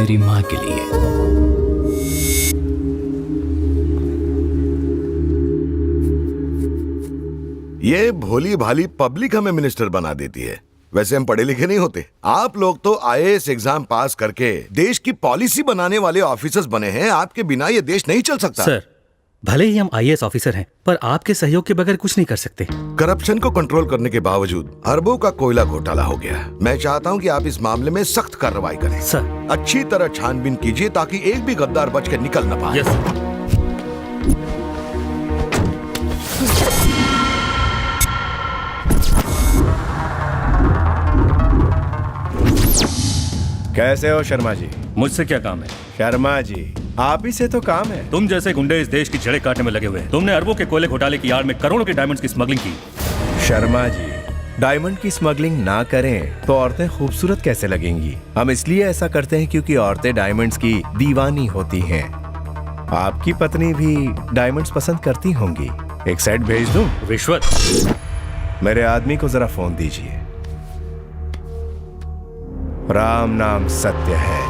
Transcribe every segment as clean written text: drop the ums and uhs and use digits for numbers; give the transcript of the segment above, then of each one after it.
मेरी माँ के लिए। ये भोली भाली पब्लिक हमें मिनिस्टर बना देती है। वैसे हम पढ़े लिखे नहीं होते। आप लोग तो आईएएस एग्जाम पास करके देश की पॉलिसी बनाने वाले ऑफिसर्स बने हैं। आपके बिना ये देश नहीं चल सकता। सर, भले ही हम आईएएस ऑफिसर हैं, पर आपके सहयोग के बगैर कुछ नहीं कर सकते। करप्शन को कंट्रोल करने के बावजूद अरबों का कोयला घोटाला हो गया। मैं चाहता हूँ कि आप इस मामले में सख्त कार्रवाई करें। सर, अच्छी तरह छानबीन कीजिए ताकि एक भी गद्दार बच के निकल न पाए। Yes sir. कैसे हो शर्मा जी? मुझसे क्या काम है? शर्मा जी, आप ही से तो काम है। तुम जैसे गुंडे इस देश की जड़ें काटने में लगे हुए हैं। तुमने अरबों के कोयले घोटाले की आड़ में करोड़ों के डायमंड्स की स्मगलिंग की। शर्मा जी, डायमंड की स्मगलिंग ना करें तो औरतें खूबसूरत कैसे लगेंगी? हम इसलिए ऐसा करते हैं क्योंकि औरतें डायमंड्स की दीवानी होती हैं। आपकी पत्नी भी डायमंड्स पसंद करती होंगी। एक सेट भेज दूं? रिश्वत? मेरे आदमी को जरा फोन दीजिए। राम नाम सत्य है।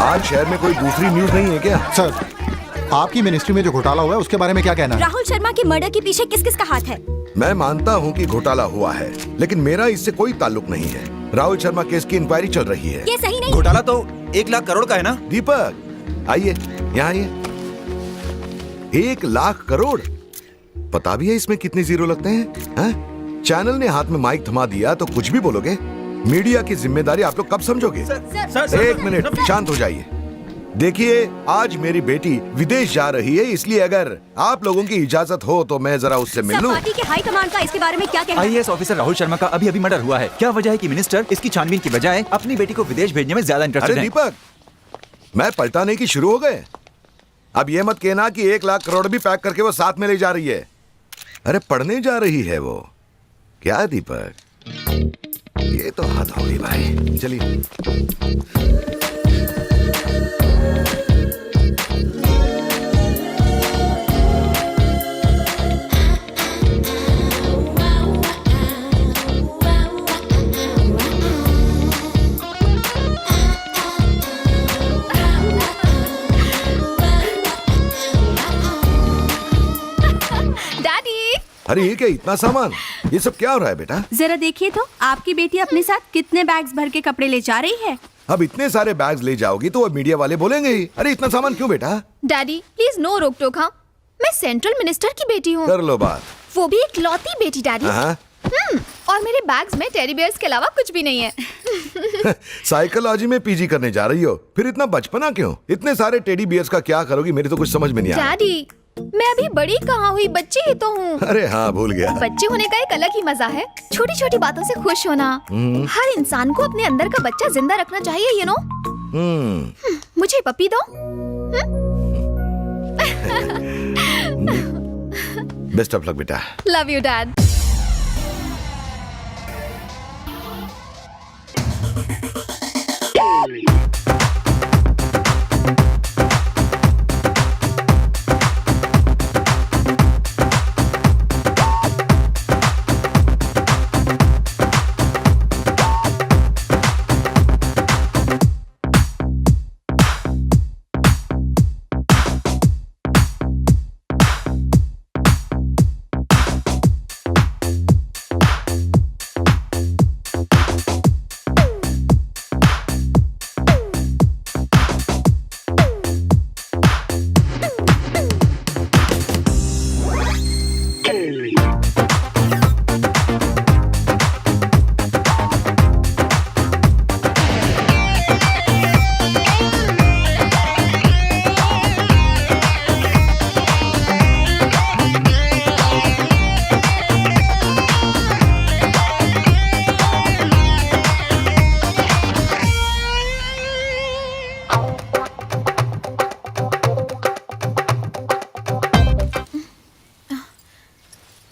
आज शहर में कोई दूसरी न्यूज नहीं है क्या? सर, आपकी मिनिस्ट्री में जो घोटाला हुआ है उसके बारे में क्या कहना है? राहुल शर्मा के मर्डर के पीछे किस किस का हाथ है? मैं मानता हूँ कि घोटाला हुआ है, लेकिन मेरा इससे कोई ताल्लुक नहीं है। राहुल शर्मा केस की इंक्वायरी चल रही है। ये सही नहीं। घोटाला तो 1 लाख करोड़ का है ना? दीपक, आइए यहाँ आइए। 1 लाख करोड़? पता भी है इसमें कितने जीरो लगते हैं? हाँ? चैनल ने हाथ में माइक थमा दिया तो कुछ भी बोलोगे? मीडिया की जिम्मेदारी आप लोग कब समझोगे? एक मिनट, शांत हो जाइए। देखिए, आज मेरी बेटी विदेश जा रही है, इसलिए अगर आप लोगों की इजाजत हो तो मैं जरा उससे मिल लूं। पार्टी के हाई कमांड का इसके बारे में क्या कहना है? आईएएस ऑफिसर राहुल शर्मा का अभी मर्डर हुआ है। क्या वजह है कि मिनिस्टर इसकी छानबीन की बजाय अपनी बेटी को विदेश भेजने में ज्यादा इंटरेस्टेड अरे है? दीपक, मैं पलटाने की शुरू हो गए। अब ये मत कहना कि 1 लाख करोड़ भी पैक करके वो साथ में ले जा रही है। अरे पढ़ने जा रही है वो। क्या दीपक, ये तो हद हो गई भाई। चलिए। अरे ये क्या इतना सामान? ये सब क्या हो रहा है बेटा? जरा देखिए तो, आपकी बेटी अपने साथ कितने बैग्स भर के कपड़े ले जा रही है। अब इतने सारे बैग्स ले जाओगी तो अब मीडिया वाले बोलेंगे ही। अरे इतना सामान क्यों बेटा? डैडी प्लीज नो रोक टोक। हाँ, मैं सेंट्रल मिनिस्टर की बेटी हूँ। कर लो बात। वो भी एक लौती बेटी डैडी। और मेरे बैग्स में टेडी बियर्स के अलावा कुछ भी नहीं है। साइकोलॉजी में पीजी करने जा रही हो, फिर इतना बचपना क्यों? इतने सारे टेडी बियर्स का क्या करोगी? मेरी तो कुछ समझ में नहीं आ रहा। डैडी, मैं अभी बड़ी कहाँ हुई, बच्ची ही तो हूँ। अरे हाँ, भूल गया। बच्चे होने का एक अलग ही मजा है। छोटी छोटी बातों से खुश होना। हर इंसान को अपने अंदर का बच्चा जिंदा रखना चाहिए, यू नो। मुझे पप्पी दो। बेस्ट ऑफ लक बेटा। Love you dad.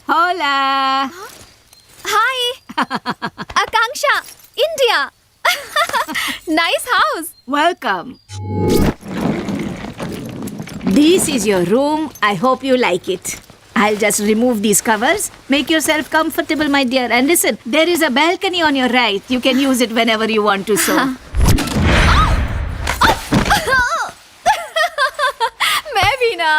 Hola. Hi. Akanksha, India. Nice house. Welcome. This is your room. I hope you like it. I'll just remove these covers. Make yourself comfortable, my dear. And listen, there is a balcony on your right. You can use it whenever you want to sew. मैं भी ना।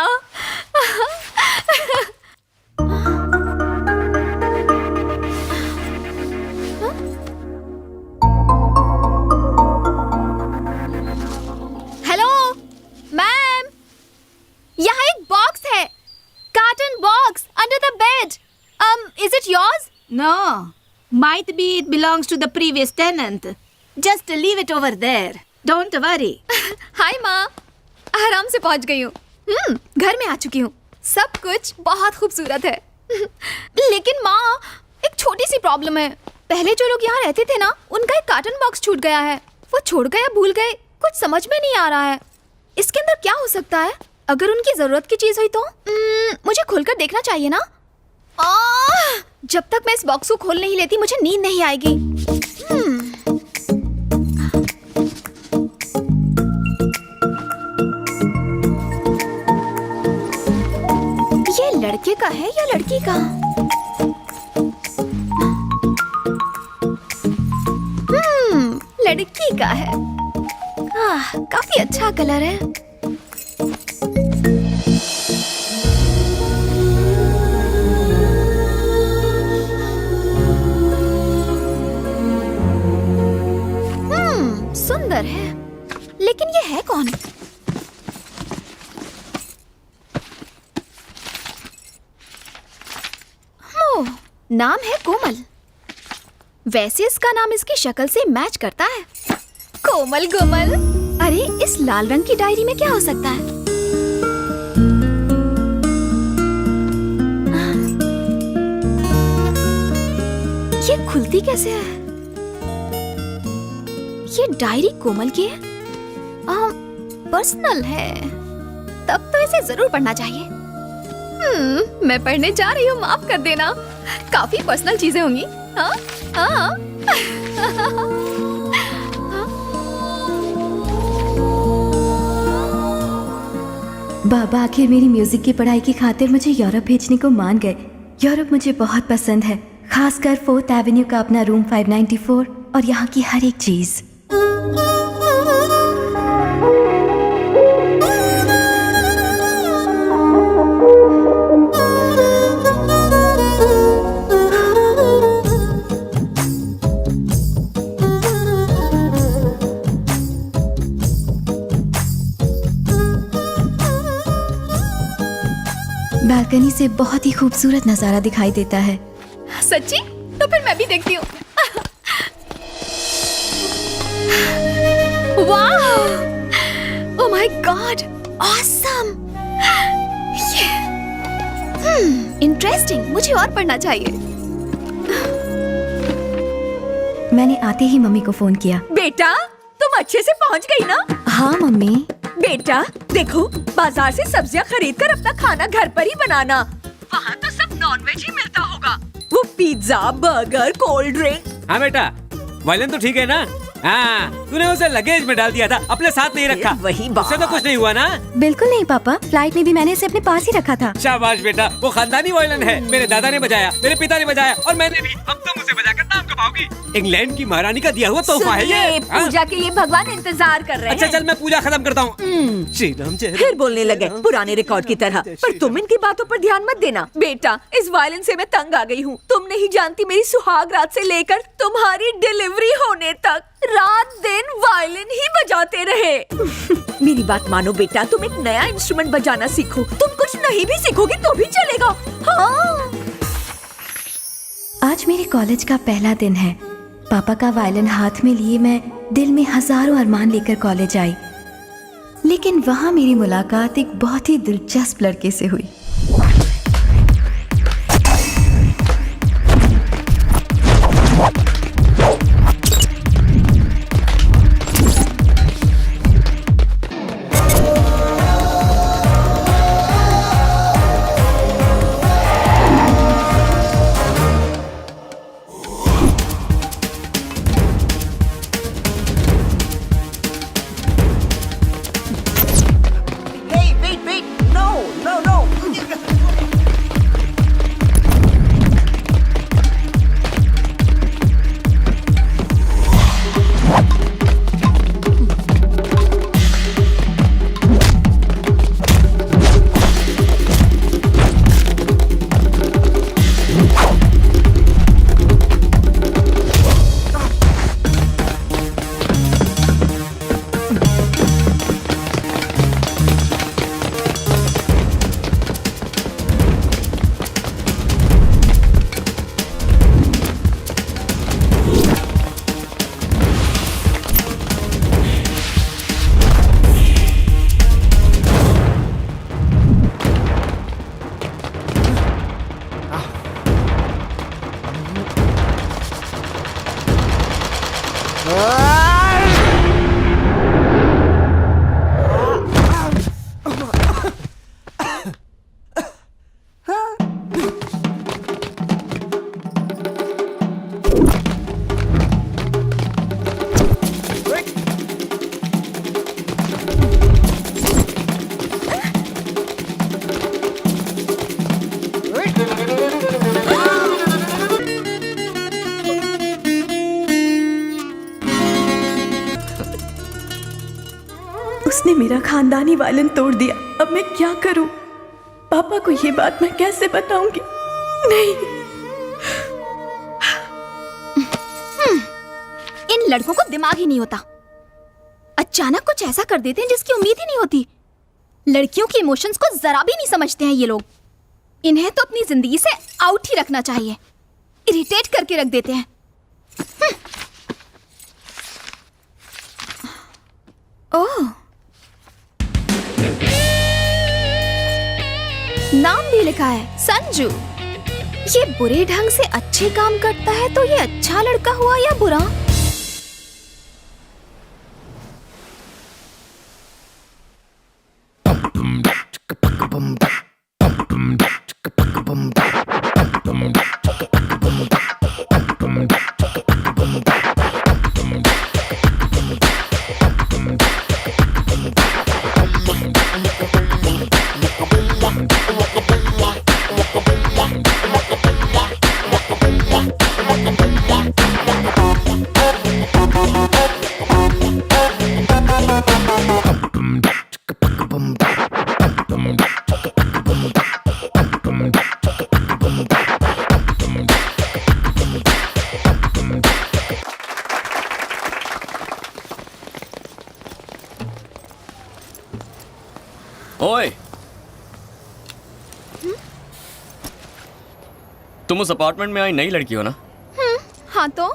Hello ma'am, यहाँ एक box है, carton box under the bed. Is it yours? No. Might be it belongs to the previous tenant. Just leave it over there. Don't worry. हाय माँ, आराम से पहुँच गई हूँ. घर में आ चुकी हूँ. सब कुछ बहुत खूबसूरत है. लेकिन माँ, एक छोटी सी प्रॉब्लम है. पहले जो लोग यहाँ रहते थे ना, उनका एक कार्टन बॉक्स छूट गया है. वो छोड़ गए या भूल गए, कुछ समझ में नहीं आ रहा है. इसके अंदर क्या हो सकता है? अगर उनकी जरूरत की चीज हुई तो मुझे खोलकर देखना चाहिए ना. जब तक मैं इस बॉक्स को खोल नहीं लेती, मुझे नींद नहीं आएगी. ये लड़के का है या लड़की का? लड़की का है. काफी अच्छा कलर है. सुंदर है, लेकिन ये है कौन? ओह, नाम है कोमल. वैसे इसका नाम इसकी शक्ल से मैच करता है. कोमल कोमल. अरे, इस लाल रंग की डायरी में क्या हो सकता है? ये खुलती कैसे है? ये डायरी कोमल की है. पर्सनल है, तब तो इसे जरूर पढ़ना चाहिए. मैं पढ़ने जा रही हूँ, माफ कर देना. काफी पर्सनल चीजें होंगी. हाँ हाँ. बाबा आखिर मेरी म्यूजिक की पढ़ाई की खातिर मुझे यूरोप भेजने को मान गए. यूरोप मुझे बहुत पसंद है, खासकर 4th एवेन्यू का अपना रूम 594 और यहाँ की हर एक चीज. बालकनी से बहुत ही खूबसूरत नजारा दिखाई देता है. सच्ची? तो फिर मैं भी देखती हूँ. वाह! Oh my God! Awesome! Interesting. मुझे और पढ़ना चाहिए. मैंने आते ही मम्मी को फोन किया. बेटा, तुम अच्छे से पहुंच गई ना? हाँ मम्मी. बेटा देखो, बाजार से सब्जियां खरीद कर अपना खाना घर पर ही बनाना. वहाँ तो सब नॉनवेज ही मिलता होगा. वो पिज्जा, बर्गर, कोल्ड ड्रिंक. हाँ बेटा, वायलिन तो ठीक है ना? हाँ, तूने उसे लगेज में डाल दिया था, अपने साथ नहीं रखा. वही बात. उससे तो कुछ नहीं हुआ ना? बिल्कुल नहीं पापा, फ्लाइट में भी मैंने इसे अपने पास ही रखा था. शाबाश बेटा, वो खानदानी वायलिन है. मेरे दादा ने बजाया, मेरे पिता ने बजाया और मैंने भी. अब तुम उसे बजाकर नाम कमाओगी. इंग्लैंड की महारानी का दिया हुआ तोहफा है ये. पूजा के लिए भगवान इंतजार कर रहे हैं. अच्छा चल, मैं पूजा खत्म करता हूँ. श्री राम जय राम. फिर बोलने लगे पुराने रिकॉर्ड की तरह. पर तुम इनकी बातों पर ध्यान मत देना. बेटा, इस वायलिन से मैं तंग आ गई हूँ. तुम नहीं जानती, मेरी सुहाग रात से लेकर तुम्हारी डिलीवरी होने तक रात दिन वायलिन ही बजाते रहे. मेरी बात मानो बेटा, तुम एक नया इंस्ट्रूमेंट बजाना सीखो. तुम कुछ नहीं भी सीखोगी तो भी चलेगा. हाँ. आज मेरे कॉलेज का पहला दिन है. पापा का वायलिन हाथ में लिए मैं दिल में हजारों अरमान लेकर कॉलेज आई. लेकिन वहां मेरी मुलाकात एक बहुत ही दिलचस्प लड़के से हुई. मेरा खानदानी वायलिन तोड़ दिया। अब मैं क्या करूं? पापा को ये बात मैं कैसे बताऊंगी? नहीं। इन लड़कों को दिमाग ही नहीं होता। अचानक कुछ ऐसा कर देते हैं जिसकी उम्मीद ही नहीं होती। लड़कियों की इमोशंस को जरा भी नहीं समझते हैं ये लोग। इन्हें तो अपनी जिंदगी से आउट ही रखना चाहिए। इरिटेट करके रख देते हैं। ओह, नाम भी लिखा है संजू। ये बुरे ढंग से अच्छे काम करता है तो ये अच्छा लड़का हुआ या बुरा? ओए, तुम उस अपार्टमेंट में आई नई लड़की हो ना? हाँ तो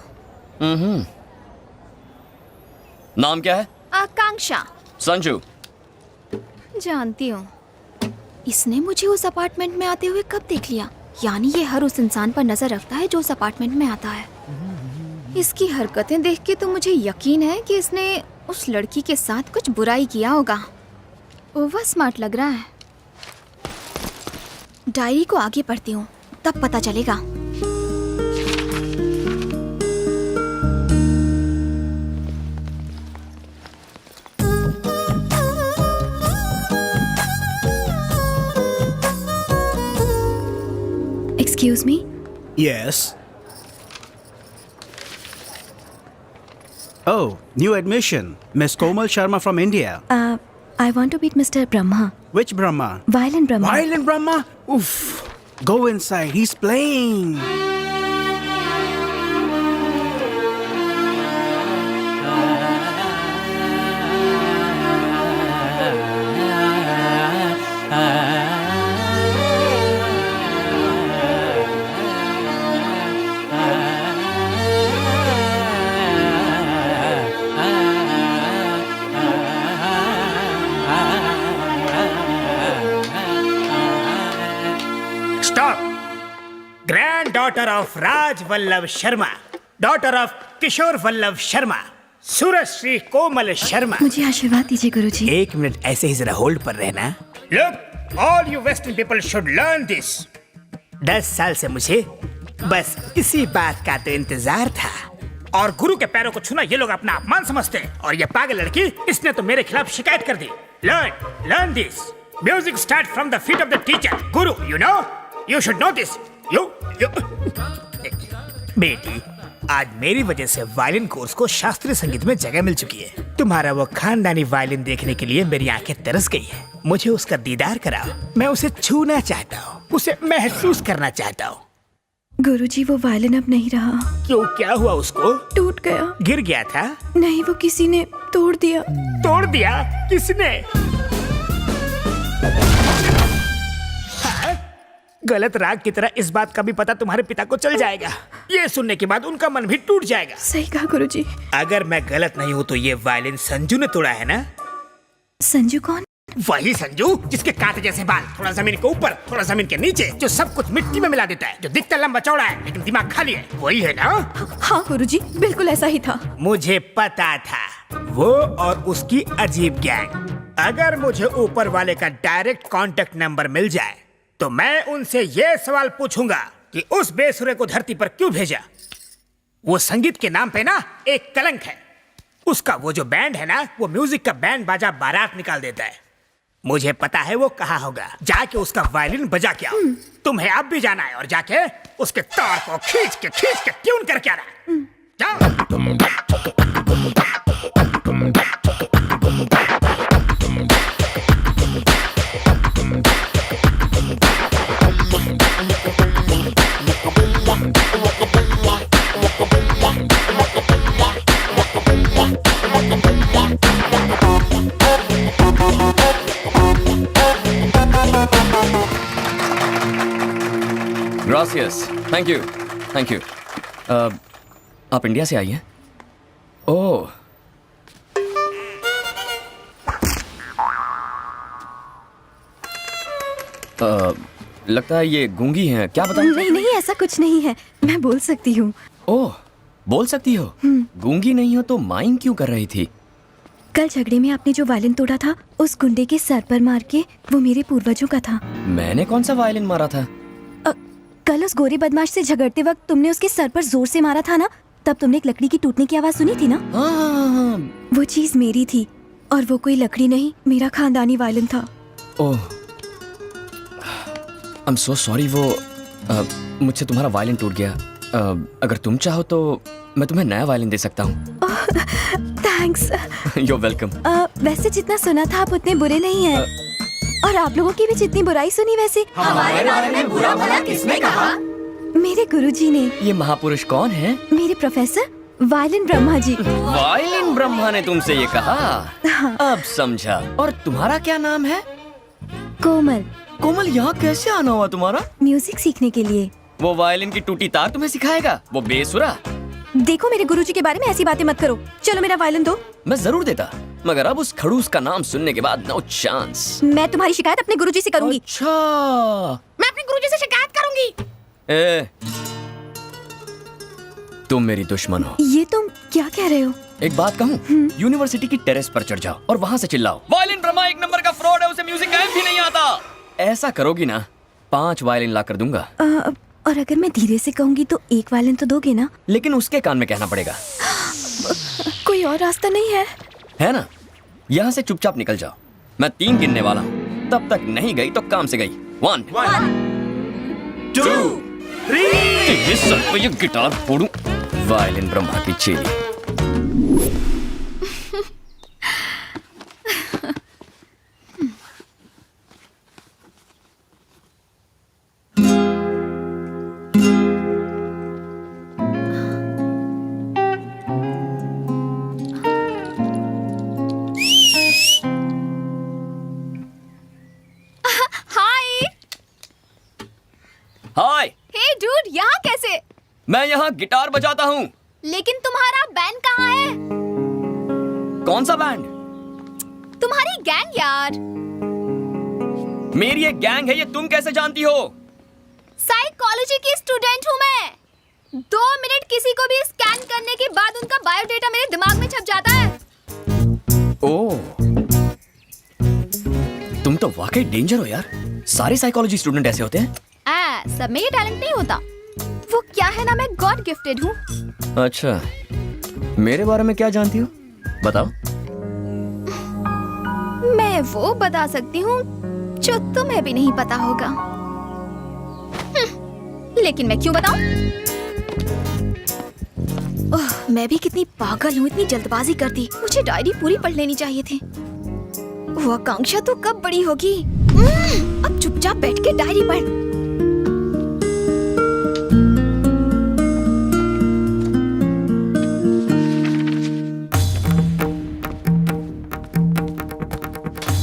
नाम क्या है? आकांक्षा। संजू। जानती हूँ। इसने मुझे उस अपार्टमेंट में आते हुए कब देख लिया? यानी ये हर उस इंसान पर नजर रखता है जो उस अपार्टमेंट में आता है। इसकी हरकतें देख के तो मुझे यकीन है कि इसने उस लड़की के साथ कुछ बुराई किया होगा। ओवर स्मार्ट लग रहा है। डायरी को आगे पढ़ती हूँ, तब पता चलेगा। Excuse me? Yes. Oh, new admission. Miss Komal Sharma from India. I want to meet Mr. Brahma. Which Brahma? Violin Brahma. Violin Brahma? Oof. Go inside. He's playing. Granddaughter of Raj Vallabh Sharma, daughter of Kishore Vallabh Sharma, Surashri Komal Sharma. मुझे आशीर्वाद दीजिए गुरुजी। एक minute ऐसे ही जरा hold पर रहना। Look, all you Western people should learn this. 10 साल से मुझे बस इसी बात का तो इंतजार था। और गुरु के पैरों को छूना ये लोग अपना अपमान समझते हैं। और ये पागल लड़की, इसने तो मेरे खिलाफ शिकायत कर दी। Learn this. Music starts from the feet of the teacher. Guru, you know? You should know this. You. बेटी, आज मेरी वजह से वायलिन कोर्स को शास्त्रीय संगीत में जगह मिल चुकी है। तुम्हारा वो खानदानी वायलिन देखने के लिए मेरी आंखें तरस गई है। मुझे उसका दीदार कराओ। मैं उसे छूना चाहता हूँ, उसे महसूस करना चाहता हूँ। गुरुजी, वो वायलिन अब नहीं रहा। क्यों, क्या हुआ उसको? टूट गया। गिर गया था? नहीं, वो किसी ने तोड़ दिया। तोड़ दिया? किसने? गलत राग की तरह इस बात का भी पता तुम्हारे पिता को चल जाएगा। ये सुनने के बाद उनका मन भी टूट जाएगा। सही कहा गुरुजी। अगर मैं गलत नहीं हूँ तो ये वायलिन संजू ने तोड़ा है ना? संजू कौन? वही संजू जिसके कांटे जैसे बाल, थोड़ा जमीन के ऊपर थोड़ा जमीन के नीचे, जो सब कुछ मिट्टी में मिला देता है, जो दिखता लंबा चौड़ा है लेकिन दिमाग खाली है। वही है ना? हाँ गुरुजी, बिल्कुल ऐसा ही था। मुझे पता था। वो और उसकी अजीब गैंग। अगर मुझे ऊपर वाले का डायरेक्ट कांटेक्ट नंबर मिल जाए तो मैं उनसे ये सवाल पूछूंगा कि उस बेसुरे को धरती पर क्यों भेजा। वो संगीत के नाम पे ना एक कलंक है। उसका वो जो बैंड है ना, वो म्यूजिक का बैंड बाजा बारात निकाल देता है। मुझे पता है वो कहाँ होगा। जाके उसका वायलिन बजा के आओ। तुम्हें अब भी जाना है और जाके उसके तार को खींच के ट्यून करके आना। जाओ। Gracious, thank you, thank you. आप इंडिया से आई हैं? ओह, लगता है ये गूंगी हैं, क्या बताऊं? नहीं नहीं, ऐसा कुछ नहीं है, मैं बोल सकती हूँ। ओह, बोल सकती हो? गूंगी नहीं हो तो माइंग क्यों कर रही थी? कल झगड़े में आपने जो वायलिन तोड़ा था, उस गुंडे के सर पर मार के, वो मेरे पूर्वजों का था। मैंने कौन सा वायलिन मारा था? कल उस गोरे बदमाश से झगड़ते वक्त तुमने उसके सर पर जोर से मारा था ना, तब तुमने एक लकड़ी की टूटने की आवाज सुनी थी ना? हाँ। वो चीज मेरी थी, और वो कोई लकड़ी नहीं, मेरा खानदानी वायलिन था। ओह, आई एम सो सॉरी। वो मुझसे तुम्हारा वायलिन टूट गया। अगर तुम चाहो तो मैं तुम्हें नया वायलिन दे सकता हूँ। थैंक्स। You're welcome। वैसे जितना सुना था आप उतने बुरे नहीं हैं। और आप लोगों की भी जितनी बुराई सुनी वैसे हमारे बारे में बुरा भला किसने कहा? मेरे गुरुजी ने। ये महापुरुष कौन है? मेरे professor violin Brahma ji. Violin Brahma ने तुमसे ये कहा? हाँ। अब समझा। और तुम्हारा क्या नाम है? कोमल। कोमल, यहाँ कैसे आना हुआ तुम्हारा? म्यूजिक सीखने के लिए। वो वायलिन की टूटी तार तुम्हें सिखाएगा? वो बेसुरा? देखो, मेरे गुरुजी के बारे में ऐसी बातें मत करो। चलो मेरा वायलिन दो। मैं जरूर देता, मगर अब उस खड़ूस का नाम सुनने के बाद नो चांस। मैं तुम्हारी शिकायत अपने गुरुजी से करूंगी। अच्छा, मैं अपने गुरुजी से शिकायत करूंगी। ए, तुम मेरी दुश्मन हो। ये तुम क्या कह रहे हो? एक बात कहूँ, यूनिवर्सिटी की टेरेस पर चढ़ जाओ और वहाँ से चिल्लाओ, वायलिन ब्रह्मा एक नंबर का फ्रॉड है, उसे म्यूजिक गायब भी नहीं आता। ऐसा करोगी ना, 5 वायलिन ला कर दूंगा। और अगर मैं धीरे से कहूंगी तो 1 वायलिन तो दोगे ना? लेकिन उसके कान में कहना पड़ेगा। कोई और रास्ता नहीं है ना? यहाँ से चुपचाप निकल जाओ, मैं 3 गिनने वाला हूँ। तब तक नहीं गई तो काम से गई। 1 2 3। सर पे ये गिटार फोड़ूं। वायलिन ब्रह्मा की चेली। हाय। हे डूड, यहाँ कैसे? मैं यहाँ गिटार बजाता हूँ। लेकिन तुम्हारा बैंड कहाँ है? कौन सा बैंड? तुम्हारी गैंग यार। मेरी एक गैंग है, ये तुम कैसे जानती हो? साइकोलॉजी की स्टूडेंट हूँ मैं। 2 मिनट किसी को भी स्कैन करने के बाद उनका बायोडेटा मेरे दिमाग में छप जाता है। ओह, तुम तो वाकई डेंजर हो यार। सारे साइकोलॉजी स्टूडेंट ऐसे होते हैं? सब में ये टैलेंट नहीं होता। वो क्या है ना, मैं गॉड गिफ्टेड हूँ। अच्छा, मेरे बारे में क्या जानती हो? बताओ। मैं वो बता सकती हूँ जो तुम्हें भी नहीं पता होगा। लेकिन मैं क्यों बताऊं? मैं भी कितनी पागल हूँ, इतनी जल्दबाजी करती। मुझे डायरी पूरी पढ़ लेनी चाहिए थी। वो आकांक्षा तो कब बड़ी होगी। अब चुपचाप बैठ के डायरी पढ़।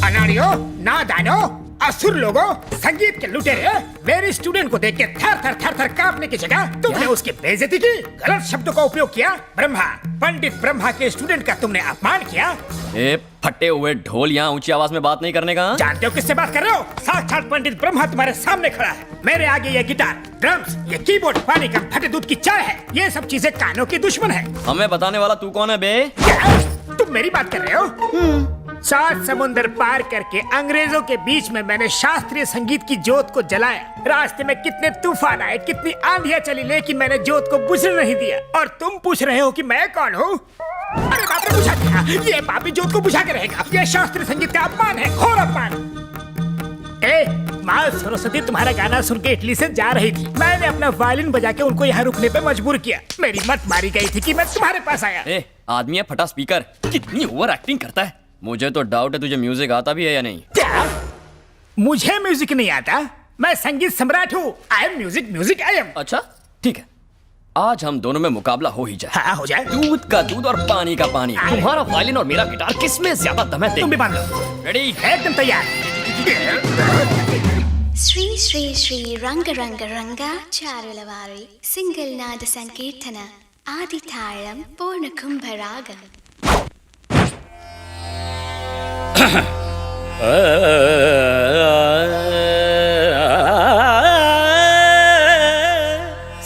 अनाड़ियों, नादानों, असुर लोगों, संगीत के लुटेरे, मेरे स्टूडेंट को देख के थर थर कांपने की जगह तुमने उसकी बेइज्जती की, गलत शब्दों का उपयोग किया। ब्रह्मा, पंडित ब्रह्मा के स्टूडेंट का तुमने अपमान किया। ए फटे हुए ढोल, यहाँ ऊंची आवाज में बात नहीं करने का। जानते हो किससे बात कर रहे हो? साक्षात पंडित ब्रह्मा तुम्हारे सामने खड़ा है। मेरे आगे ये गिटार, ड्रम्स, ये कीबोर्ड पानी का फटे दूध की चाय है। ये सब चीजें कानों की दुश्मन है। हमें बताने वाला तू कौन है बे? क्या? तुम मेरी बात कर रहे हो? 7 समुंदर पार करके अंग्रेजों के बीच में मैंने शास्त्रीय संगीत की जोत को जलाया। रास्ते में कितने तूफान आए, कितनी आंधियां चली, लेकिन मैंने जोत को बुझने नहीं दिया। और तुम पूछ रहे हो कि मैं कौन हूँ? अरे बाप रे, बुझा दिया। ये पापी जोत को बुझा के रहेगा। ये शास्त्रीय संगीत का अपमान है, घोर अपमान। माँ सरस्वती तुम्हारा गाना सुन के इटली से जा रही थी। मैंने अपना वायलिन बजा के उनको यहाँ रुकने पे मजबूर किया। मेरी मत मारी गई थी कि मैं तुम्हारे पास आया। आदमी है फटा स्पीकर, कितनी ओवर एक्टिंग करता है। मुझे तो डाउट है तुझे म्यूजिक आता भी है या नहीं। क्या? मुझे म्यूजिक नहीं आता? मैं संगीत सम्राट हूँ। I am music I am. अच्छा ठीक है, आज हम दोनों में मुकाबला हो ही जाए। हाँ, हो जाए। दूध का दूध और पानी का पानी। तुम्हारा वायलिन और मेरा गिटार, किसमें ज्यादा दम है? तुम भी मान लो। रेडी? एकदम तैयार। శ్రీ శ్రీ శ్రీ రంగ రంగ రంగ చారుల వారి సింగిల్ నాద సంకీర్తన ఆది తాళం పూర్ణ కుంభరాగం.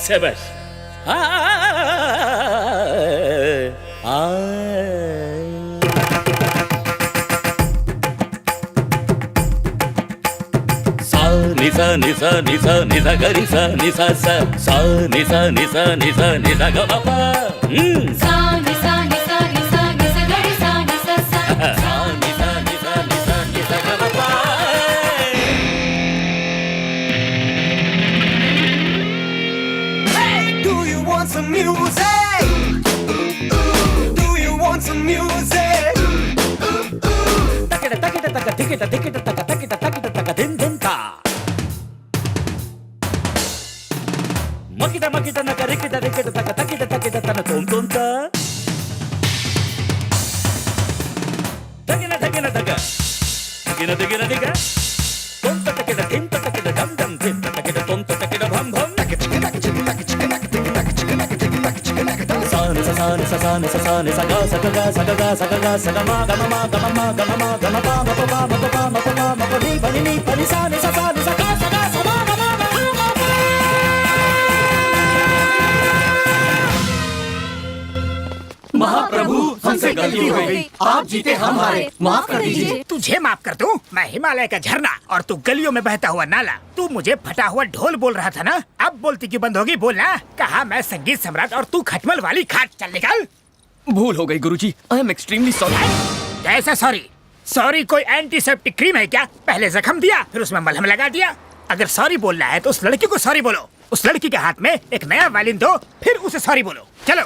శభాష్. నిసా నిసా నిసా నిస గరి సా నిసా సా సా నిసా నిసా నిసా నిస గ మ ప సా నిసా నిసా నిసా నిస గరి సా నిసా సా సా నిసా నిసా నిసా నిస గ మ ప. Do you want some music? Do you want some music? Takita takita taka tikita tikita taka takita takita taka din din ta. Makita makita naka rikita rikita taka takita takita tana tom tom ta. Takina takina taka. Takina takina taka. Tom ta takita tim ta takita dam dam tim ta takita tom ta takita bham bham. Sa sa sa sa sa sa ga sa ga sa ga sa ga sa ga ma ga ma ga ma ga ma ga ma pa ma pa ma pa pa ma pa ma ma pa ni pa ni sa sa sa ga sa ga sa ma ga ma ga ma pa. महाप्रभु हमसे गलती हो गई, आप जीते हम हारे, माफ कर दीजिए. तुझे माफ कर दूं? मैं हिमालय का झरना और तू गलियों में बहता हुआ नाला. तू मुझे फटा हुआ ढोल बोल रहा था ना? अब बोलती क्यों बंद होगी? बोलना. कहा मैं संगीत सम्राट और तू खटमल वाली खाट. चल निकल. भूल हो गई गुरुजी, आई एम एक्सट्रीमली सॉरी. कैसा सॉरी? सॉरी कोई एंटीसेप्टिक क्रीम है क्या? पहले जख्म दिया फिर उसमें मलहम लगा दिया. अगर सॉरी बोलना है तो उस लड़की को सॉरी बोलो. उस लड़की के हाथ में एक नया वायलिन दो फिर उसे सॉरी बोलो. चलो.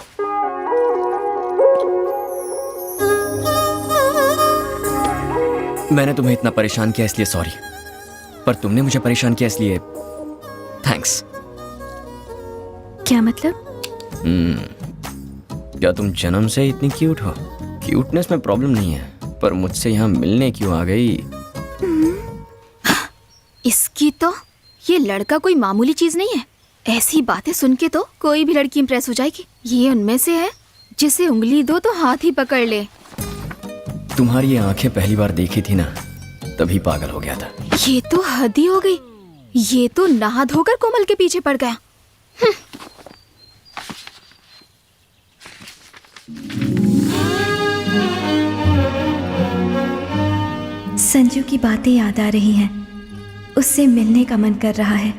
मैंने तुम्हें इतना परेशान किया इसलिए सॉरी, पर तुमने मुझे परेशान किया इसलिए थैंक्स. क्या मतलब? क्या तुम जन्म से इतनी क्यूट हो? क्यूटनेस में प्रॉब्लम नहीं है, पर मुझसे यहाँ मिलने क्यों आ गई? इसकी तो ये लड़का कोई मामूली चीज नहीं है. ऐसी बातें सुन के तो कोई भी लड़की इंप्रेस हो जाएगी. ये उनमें से है जिसे उंगली दो तो हाथ ही पकड़ ले. तुम्हारी ये आंखें पहली बार देखी थी ना, तभी पागल हो गया था. ये तो हद ही हो गई. ये तो नहा धोकर कोमल के पीछे पड़ गया. संजू की बातें याद आ रही हैं. उससे मिलने का मन कर रहा है.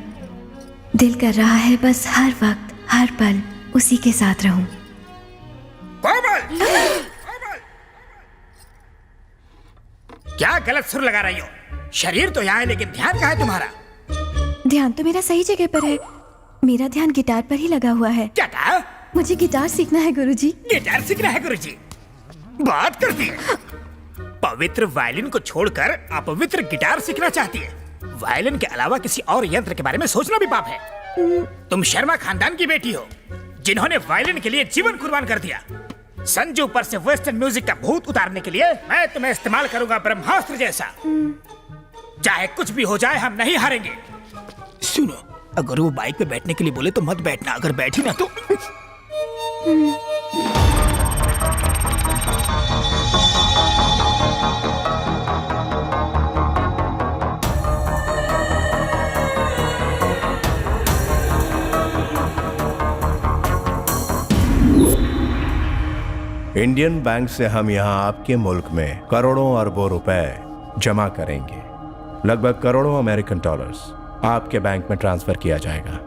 दिल कर रहा है बस हर वक्त हर पल उसी के साथ रहूं. क्या गलत सुर लगा रही हो? शरीर तो यहाँ है लेकिन ध्यान कहाँ है तुम्हारा? ध्यान तो मेरा सही जगह पर है. मेरा ध्यान गिटार पर ही लगा हुआ है. क्या कहा? मुझे गिटार सीखना है गुरुजी. गिटार सीखना है गुरुजी? बात करती है. पवित्र वायलिन को छोड़कर अपवित्र गिटार सीखना चाहती है. वायलिन के अलावा किसी और यंत्र के बारे में सोचना भी पाप है. तुम शर्मा खानदान की बेटी हो जिन्होंने वायलिन के लिए जीवन कुर्बान कर दिया. संजू पर से वेस्टर्न म्यूजिक का भूत उतारने के लिए मैं तुम्हें इस्तेमाल करूंगा ब्रह्मास्त्र जैसा. चाहे कुछ भी हो जाए हम नहीं हारेंगे. सुनो, अगर वो बाइक पे बैठने के लिए बोले तो मत बैठना. अगर बैठी ना तो इंडियन बैंक से हम यहाँ आपके मुल्क में करोड़ों अरबों रुपए जमा करेंगे. लगभग करोड़ों अमेरिकन डॉलर्स आपके बैंक में ट्रांसफर किया जाएगा.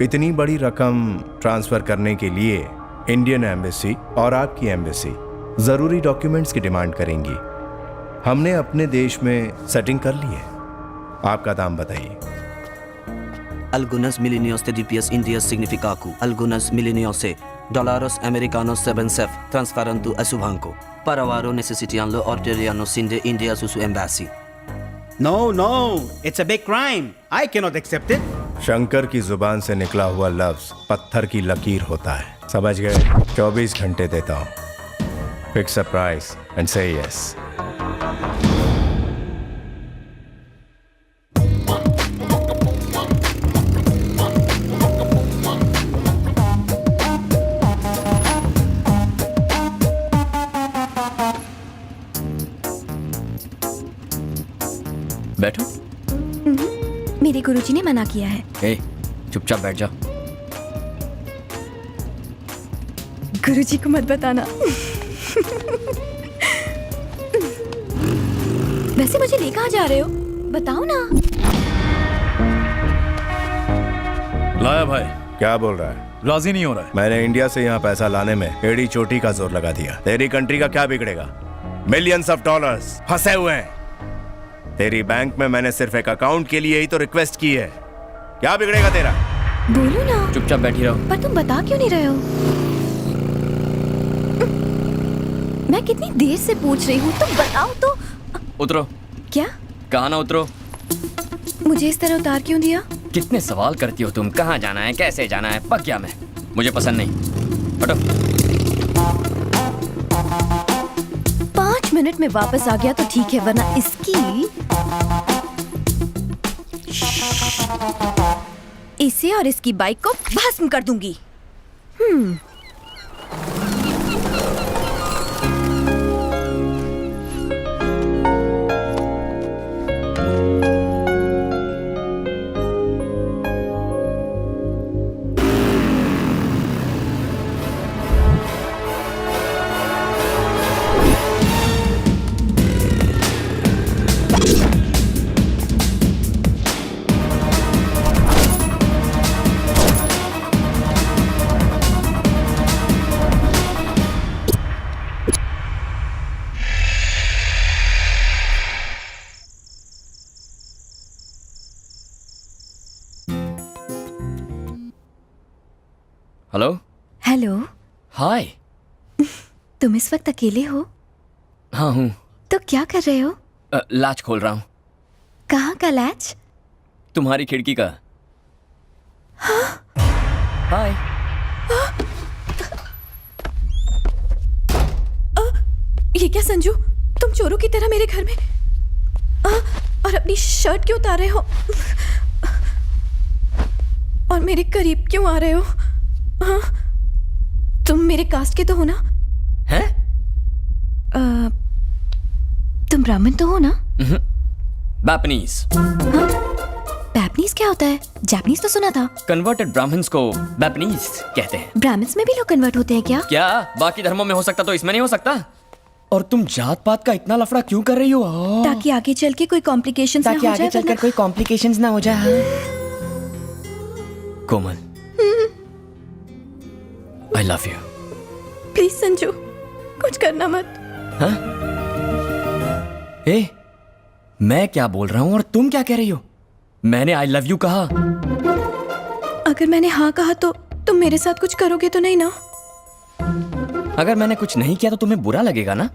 इतनी बड़ी रकम ट्रांसफर करने के लिए इंडियन एम्बेसी और आपकी एम्बेसी जरूरी डॉक्यूमेंट्स की डिमांड करेंगी. हमने अपने देश में सेटिंग कर ली है. आपका दाम बताइए. Algunas milenios de DPS India significaku. Algunas milenios se dólares americanos 7 transferando a su banco. Para varo necesitando orderiano sin de India su embassy. No, no, it's a big crime. I cannot accept it. Shankar की जुबान से निकला हुआ लफ्ज पत्थर की लकीर होता है. समझ गए? 24 घंटे देता हूं. फिक्स अ प्राइस एंड से यस. मेरे गुरुजी ने मना किया है। ए, चुपचाप बैठ जा। गुरुजी को मत बताना। वैसे मुझे ले कहाँ जा रहे हो, बताओ ना। लाया भाई। क्या बोल रहा है? राजी नहीं हो रहा है। मैंने इंडिया से यहाँ पैसा लाने में एड़ी चोटी का जोर लगा दिया। तेरी कंट्री का क्या बिगड़ेगा? मिलियंस ऑफ डॉलर्स फंसे हुए हैं। तेरी बैंक में मैंने सिर्फ एक अकाउंट के लिए ही तो रिक्वेस्ट की है। क्या बिगड़ेगा तेरा? बोलो ना। चुपचाप बैठी रहो। पर तुम बता क्यों नहीं रहे हो? मैं कितनी देर से पूछ रही हूँ, तुम बताओ तो। उतरो। क्या? कहाँ ना उतरो। मुझे इस तरह उतार क्यों दिया? कितने सवाल करती हो तुम। कहाँ जाना है, कैसे जाना है, पक गया मैं। मुझे पसंद नहीं। हटो। 5 मिनट में वापस आ गया तो ठीक है, वरना इसे और इसकी बाइक को भस्म कर दूंगी। हेलो। हेलो। हाय। तुम इस वक्त अकेले हो? हाँ हूँ। तो क्या कर रहे हो? लैच खोल रहा हूँ। कहाँ का लैच? तुम्हारी खिड़की का। हाय। ये क्या संजू, तुम चोरों की तरह मेरे घर में और अपनी शर्ट क्यों उतार रहे हो और मेरे करीब क्यों आ रहे हो? तुम मेरे कास्ट के तो हो ना? हैं? तुम ब्राह्मण तो हो ना? बैपनीज। बैपनीज क्या होता है? जापानीज तो सुना था। कन्वर्टेड ब्राह्मण्स को बैपनीज कहते हैं। ब्राह्मण्स में भी लोग कन्वर्ट होते हैं क्या? क्या बाकी धर्मों में हो सकता तो इसमें नहीं हो सकता? और तुम जात पात का इतना लफड़ा क्यों कर रही हो? ताकि आगे चल के कोई कॉम्प्लिकेशंस ना हो जाए। आगे चलकर कोई कॉम्प्लिकेशंस ना हो जाए। कोमल, I love you. Please Sanju, कुछ करना मत। हाँ? ए, मैं क्या बोल रहा हूँ और तुम क्या कह रही हो? मैंने I love you कहा। अगर मैंने हाँ कहा तो तुम मेरे साथ कुछ करोगे तो नहीं ना? अगर मैंने कुछ नहीं किया तो तुम्हें बुरा लगेगा ना?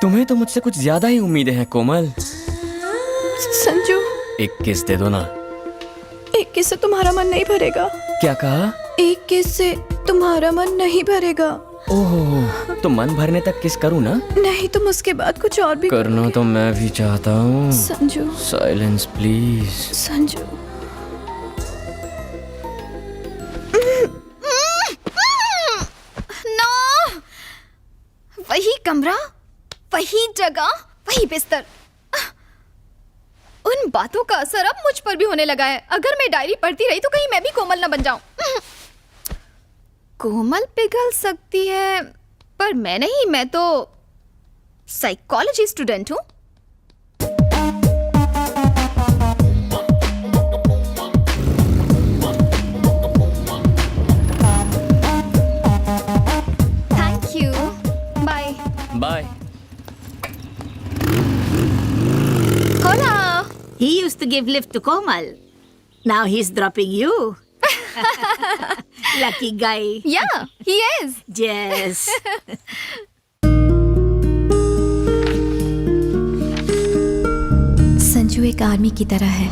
तुम्हें तो मुझसे कुछ ज्यादा ही उम्मीदें हैं कोमल। संजू, एक किस दे दो ना। एक किस से तुम्हारा मन नहीं भरेगा। क्या कहा? एक किस से तुम्हारा मन नहीं भरेगा। ओह, तो मन भरने तक किस करूँ ना? नहीं, तुम उसके बाद कुछ और भी करना तो मैं भी चाहता हूँ। Sanju. Silence please. Sanju. No, वही कमरा, वही जगह, वही बिस्तर। उन बातों का असर अब मुझ पर भी होने लगा है। अगर मैं डायरी पढ़ती रही तो कहीं मैं भी कोमल ना बन जाऊं। कोमल पिघल सकती है पर मैं नहीं, मैं तो साइकोलॉजी स्टूडेंट हूं। Thank you. Bye bye. Hola! He used to give lift to Komal. Now he's dropping you. Lucky guy. Yeah, he is. Yes. Sanju एक आर्मी की तरह है।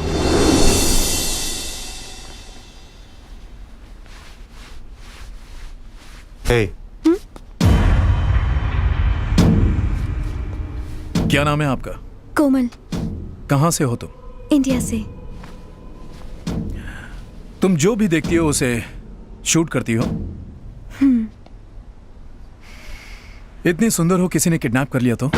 Hey. क्या नाम है आपका? कोमल। कहाँ से हो तुम? इंडिया से। तुम जो भी देखती हो उसे शूट करती हो? इतनी सुंदर हो, किसी ने किडनैप कर लिया तो?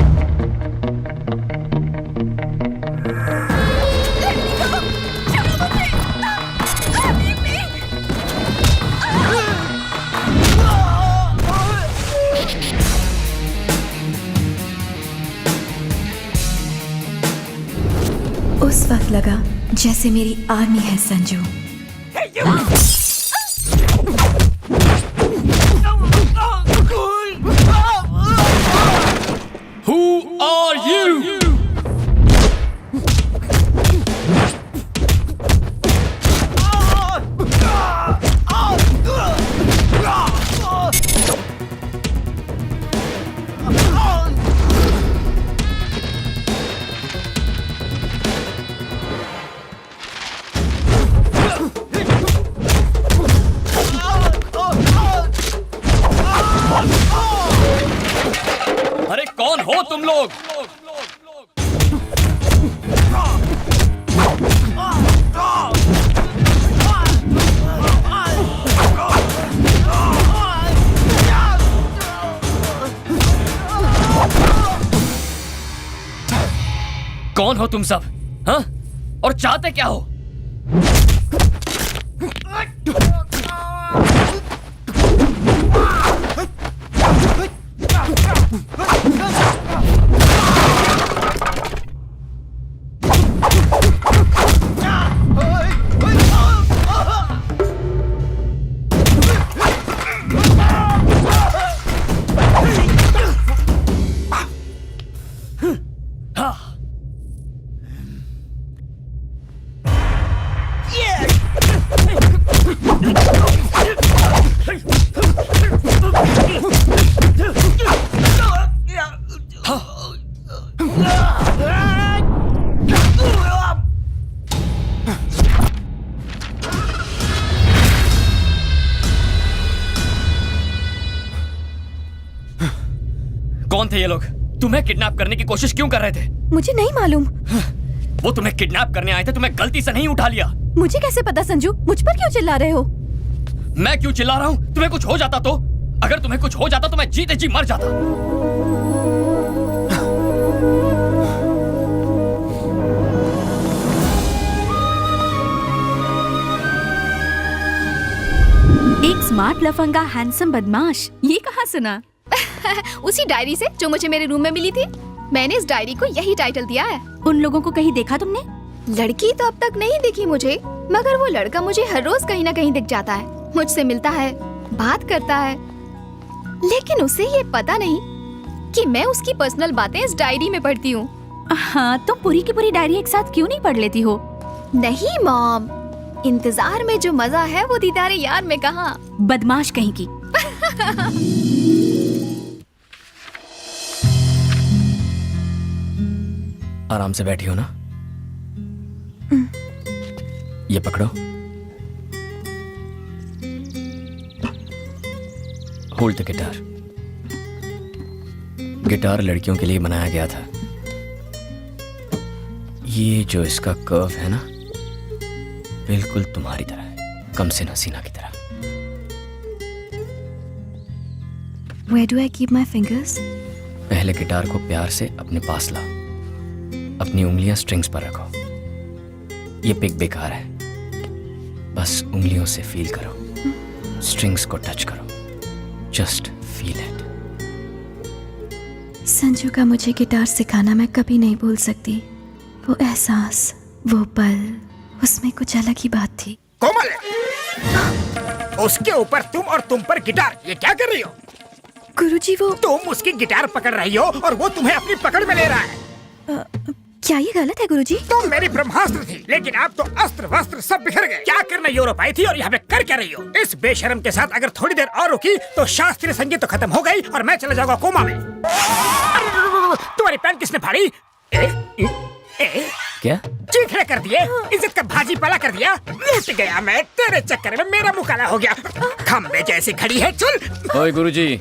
लगा जैसे मेरी आर्मी है संजू। Who are you? अरे कौन हो तुम लोग? कौन हो तुम सब? हाँ? और चाहते क्या हो? कौन थे ये लोग? तुम्हें किडनैप करने की कोशिश क्यों कर रहे थे? मुझे नहीं मालूम। वो तुम्हें किडनैप करने आए थे, तुम्हें गलती से नहीं उठा लिया। मुझे कैसे पता संजू? मुझ पर क्यों चिल्ला रहे हो? मैं क्यों चिल्ला रहा हूँ? तुम्हें कुछ हो जाता तो? अगर तुम्हें कुछ हो जाता तो मैं जीते जी मर जाता। एक स्मार्ट लफंगा हैंडसम बदमाश, ये कहाँ सुना? उसी डायरी से जो मुझे मेरे रूम में मिली थी। मैंने इस डायरी को यही टाइटल दिया है। उन लोगों को कहीं देखा तुमने? लड़की तो अब तक नहीं दिखी मुझे, मगर वो लड़का मुझे हर रोज कहीं ना कहीं दिख जाता है। मुझसे मिलता है, बात करता है, लेकिन उसे ये पता नहीं कि मैं उसकी पर्सनल बातें इस डायरी में पढ़ती हूँ। हाँ, तुम पूरी की पूरी डायरी एक साथ क्यों नहीं पढ़ लेती हो? नहीं मॉम, इंतजार में जो मजा है वो दीदारे यार में कहाँ। बदमाश कहीं की। आराम से बैठी हो ना? ये पकड़ो। Hold the guitar. गिटार लड़कियों के लिए बनाया गया था। ये जो इसका कर्व है ना, बिल्कुल तुम्हारी तरह है, कम से हसीना की तरह। Where do I keep my fingers? पहले गिटार को प्यार से अपने पास लाओ। अपनी उंगलियां स्ट्रिंग्स पर रखो। ये पिक बेकार है, बस उंगलियों से फील करो, स्ट्रिंग्स को टच करो, जस्ट फील इट। संजू का मुझे गिटार सिखाना मैं कभी नहीं भूल सकती। वो एहसास, वो पल, उसमें कुछ अलग ही बात थी। कोमल, उसके ऊपर तुम और तुम पर गिटार, ये क्या कर रही हो? गुरुजी वो तुम उसकी गिटार पकड़ रही हो और वो तुम्हें अपनी पकड़ में ले रहा है। क्या ये गलत है गुरुजी? तुम मेरी ब्रह्मास्त्र थी, लेकिन अब तो अस्त्र वस्त्र सब बिखर गए। क्या करने यूरोप आई थी और यहाँ पे कर क्या रही हो? इस बेशरम के साथ अगर थोड़ी देर और रुकी तो शास्त्रीय संगीत तो खत्म हो गई और मैं चला जाऊंगा कोमा में। तुम्हारी पैंट किसने फाड़ी? क्या? चीखने कर दिए, इज्जत का भाजी पाला कर दिया। लूट गया मैं तेरे चक्कर में, मेरा मुंह काला हो गया। खम्बे जैसी खड़ी है, चल। ओए गुरुजी,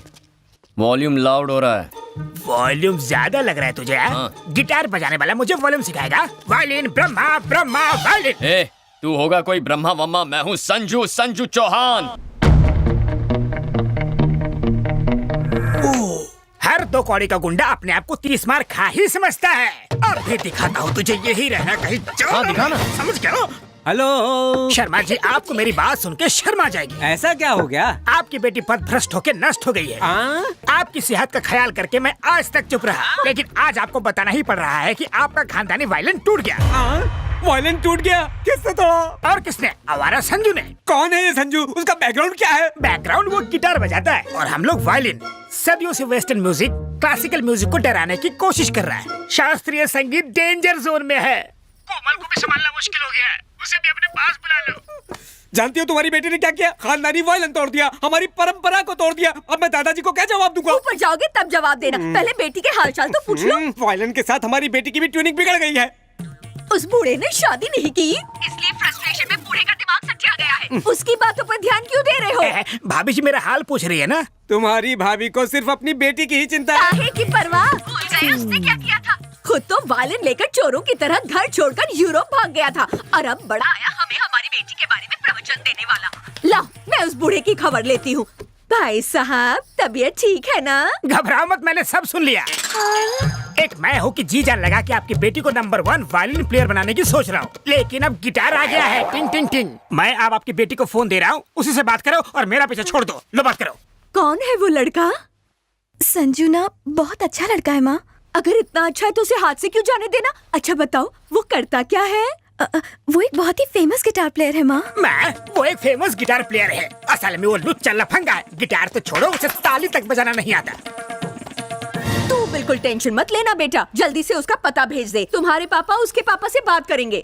वॉल्यूम लाउड हो रहा है। वॉल्यूम ज्यादा लग रहा है तुझे? गिटार बजाने वाला मुझे वॉल्यूम सिखाएगा? Violin Brahma, Brahma violin. ए, तू होगा कोई ब्रह्मा वम्मा, मैं हूँ संजू, संजू चौहान। हर 2 कौड़ी का गुंडा अपने आप को 30 मार खा ही समझता है। अब भी दिखाता हूँ तुझे, यही रहना कहीं। दिखाना, समझ गया? हेलो शर्मा जी, आपको मेरी बात सुन के शर्मा जाएगी। ऐसा क्या हो गया? आपकी बेटी पद भ्रष्ट होकर नष्ट हो गई है। आपकी सेहत का ख्याल करके मैं आज तक चुप रहा, लेकिन आज आपको बताना ही पड़ रहा है कि आपका खानदानी वायलिन टूट गया। वायलिन टूट गया। किसने तोड़ा? और किसने? आवारा संजू ने। कौन है ये संजू? उसका बैकग्राउंड क्या है? बैकग्राउंड वो गिटार बजाता है और हम लोग वायलिन। सदियों से वेस्टर्न म्यूजिक क्लासिकल म्यूजिक को डराने की कोशिश कर रहा है। शास्त्रीय संगीत डेंजर जोन में है। कोमल को भी संभालना मुश्किल हो गया है, उसे भी अपने पास बुला लो। जानती हो तुम्हारी बेटी ने क्या किया? खानदानी वायलिन तोड़ दिया, हमारी परंपरा को तोड़ दिया। अब मैं दादाजी को क्या जवाब दूंगा? ऊपर जाओगे तब जवाब देना, पहले बेटी के हालचाल तो पूछ लो। वायलिन के साथ हमारी बेटी की भी ट्यूनिंग बिगड़ गई है। उस बूढ़े ने शादी नहीं की, इसलिए फ्रस्ट्रेशन में बूढ़े का दिमाग सच्चा गया है। उसकी बातों पर ध्यान क्यों दे रहे हो? भाभी जी मेरा हाल पूछ रही है ना। तुम्हारी भाभी को सिर्फ अपनी बेटी की ही चिंता है। काहे की परवाह? भूल गए उसने क्या किया था? खुद तो वायलिन लेकर चोरों की तरह घर छोड़कर यूरोप भाग गया था और अब बड़ा आया हमें हमारी बेटी के बारे में प्रवचन देने वाला। ला, मैं उस बूढ़े की खबर लेती हूँ। भाई साहब, तबीयत ठीक है ना? घबराओ मत, मैंने सब सुन लिया। एक मैं हूँ कि जी जान लगा कि आपकी बेटी को नंबर 1 वायलिन प्लेयर बनाने की सोच रहा हूँ, लेकिन अब गिटार आ गया है। टिंग टिंग टिंग। मैं अब आपकी बेटी को फोन दे रहा हूँ, उसी से बात करो और मेरा पीछे छोड़ दो। लो बात करो। कौन है वो लड़का? संजू ना बहुत अच्छा लड़का है माँ। अगर इतना अच्छा है तो उसे हाथ से क्यों जाने देना? अच्छा बताओ, वो करता क्या है? वो एक बहुत ही फेमस गिटार प्लेयर है माँ। वो एक फेमस गिटार प्लेयर है। असल में वो लुच्चा लफंगा है। गिटार तो छोड़ो, उसे ताली तक बजाना नहीं आता। तू बिल्कुल टेंशन मत लेना बेटा, जल्दी से उसका पता भेज दे। तुम्हारे पापा उसके पापा से बात करेंगे।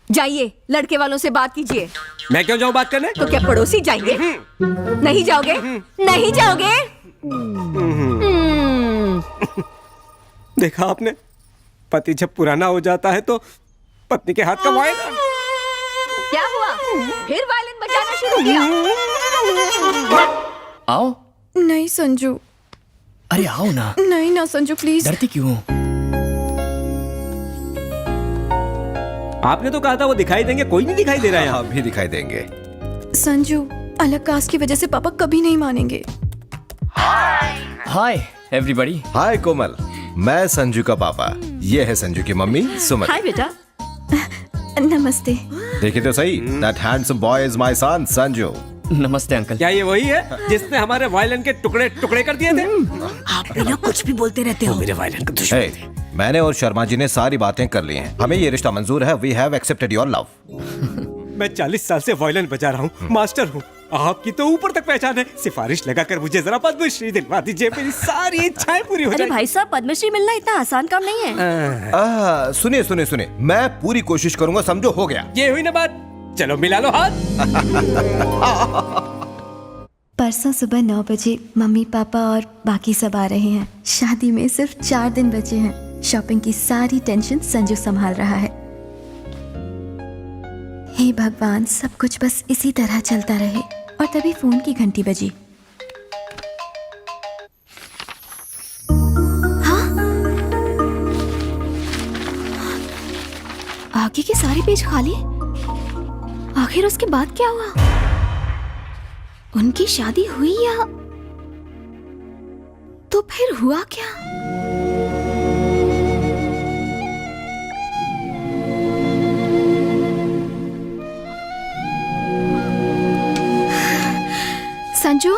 जाइए, लड़के वालों से बात कीजिए। मैं क्यों जाऊँ बात करने? तो क्या पड़ोसी जाएंगे? नहीं जाओगे? नहीं जाओगे? देखा आपने, पति जब पुराना हो जाता है तो पत्नी के हाथ का वायलिन। क्या हुआ? फिर वायलिन बजाना शुरू किया? आओ। नहीं संजू। अरे आओ ना। नहीं ना संजू, प्लीज। डरती क्यों? आपने तो कहा था वो दिखाई देंगे, कोई नहीं दिखाई दे रहा है। अभी दिखाई देंगे। संजू, अलग कास्ट की वजह से पापा कभी नहीं मानेंगे। Hi everybody. हाय कोमल, मैं संजू का पापा, ये है संजू की मम्मी सुमन। हाय बेटा। नमस्ते। देखिए तो सही, that handsome boy is my son Sanju. नमस्ते अंकल। क्या ये वही है जिसने हमारे वायलिन के टुकड़े टुकड़े कर दिए थे? आप बिना कुछ भी बोलते रहते हो। मेरे वायलिन का दुश्मन थे। मैंने और शर्मा जी ने सारी बातें कर ली हैं। हमें ये रिश्ता मंजूर है। We have accepted your love। मैं 40 साल से वायलिन बजा रहा हूँ, मास्टर हूँ। आपकी तो ऊपर तक पहचान है। सिफारिश लगाकर मुझे जरा पद्मश्री दिलवा दीजिए, मेरी सारी इच्छाएं पूरी हो जाएंगी। भाई साहब, पद्मश्री मिलना इतना आसान काम नहीं है। सुनिए सुनिए सुनिए, मैं पूरी कोशिश करूंगा, समझो। हो गया। ये हुई ना बात, चलो मिला लो हाथ। परसों सुबह 9 बजे मम्मी पापा और बाकी सब आ रहे हैं। शादी में सिर्फ 4 दिन बचे हैं। शॉपिंग की सारी टेंशन संजू संभाल रहा है। हे भगवान, सब कुछ बस इसी तरह चलता रहे। और तभी फोन की घंटी बजी। हाँ? आगे के सारे पेज खाली। आखिर उसके बाद क्या हुआ? उनकी शादी हुई या तो फिर हुआ क्या? संजू,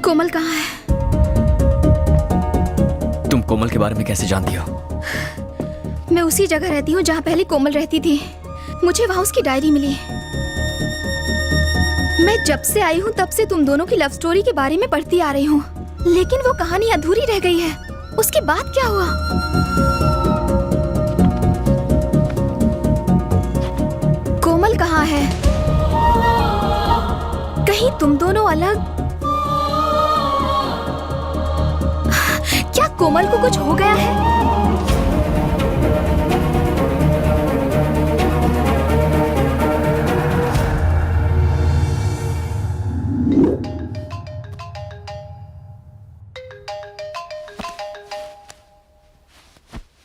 कोमल कहाँ है? तुम कोमल के बारे में कैसे जानती हो? मैं उसी जगह रहती हूँ जहाँ पहले कोमल रहती थी। मुझे वहाँ उसकी डायरी मिली। मैं जब से आई हूँ तब से तुम दोनों की लव स्टोरी के बारे में पढ़ती आ रही हूँ, लेकिन वो कहानी अधूरी रह गई है। उसके बाद क्या हुआ? कोमल कहाँ है? कहीं तुम दोनों अलग? क्या कोमल को कुछ हो गया है?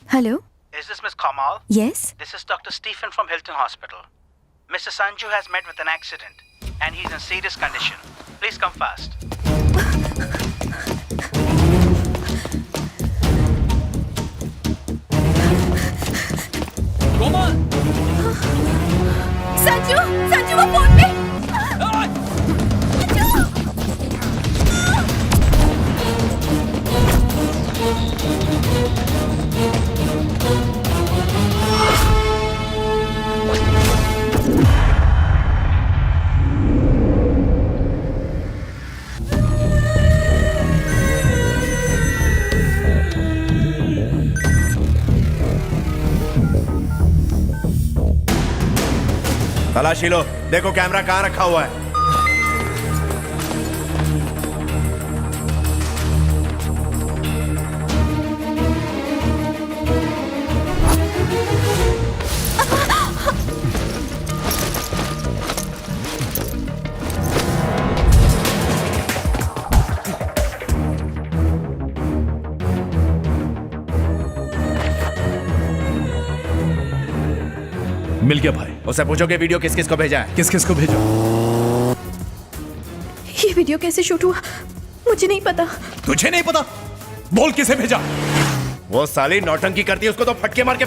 Hello? Is this Miss Kamal? Yes? This is Dr. Stephen from Hilton Hospital. Mr. Sanju has met with an accident and he's in serious condition. Please come fast. कोमल! संजू, संजू वो फोन पे। तलाशी लो, देखो कैमरा कहाँ रखा हुआ है। मिल गया भाई। उससे पूछो कि वीडियो किस किस को भेजा है। किस किस को भेजा? ये वीडियो कैसे शूट हुआ मुझे नहीं पता। तुझे नहीं पता? बोल किसे भेजा। वो साली नौटंकी करती है, उसको तो फटके मार के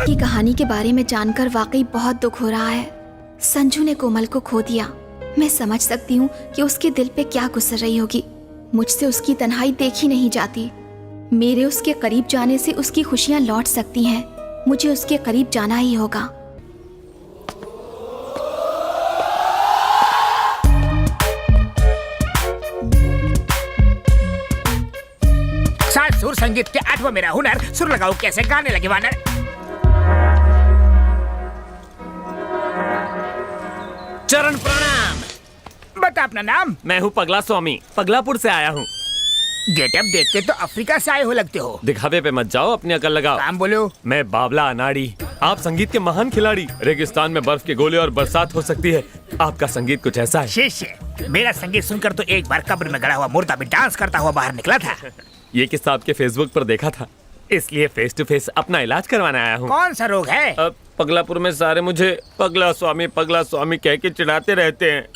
की कहानी के बारे में जानकर वाकई बहुत दुख हो रहा है। संजू ने कोमल को खो दिया। मैं समझ सकती हूँ कि उसके दिल पे क्या गुजर रही होगी। मुझसे उसकी तन्हाई देखी नहीं जाती। मेरे उसके करीब जाने से उसकी खुशियाँ लौट सकती हैं। मुझे उसके करीब जाना ही होगा। सुर संगीत के 8वां मेरा हुनर, सुर लगाओ कैसे गाने लगे वानर। चरण प्रणाम। बता अपना नाम। मैं हूँ पगला स्वामी, पगलापुर से आया हूँ। गेटअप देख के तो अफ्रीका से आए हो लगते हो। दिखावे पे मत जाओ, अपनी अकल लगाओ। काम बोलो। मैं बाबला अनाड़ी, आप संगीत के महान खिलाड़ी। रेगिस्तान में बर्फ के गोले और बरसात हो सकती है, आपका संगीत कुछ ऐसा है। शिष्य, मेरा संगीत सुनकर तो एक बार कब्र में गड़ा हुआ मुर्दा भी डांस करता हुआ बाहर निकला था। ये किस्सा आपके फेसबुक पर देखा था, इसलिए फेस टू फेस अपना इलाज करवाने आया हूँ। कौन सा रोग है? पगलापुर में सारे मुझे पगला स्वामी कह के चिढ़ाते रहते हैं।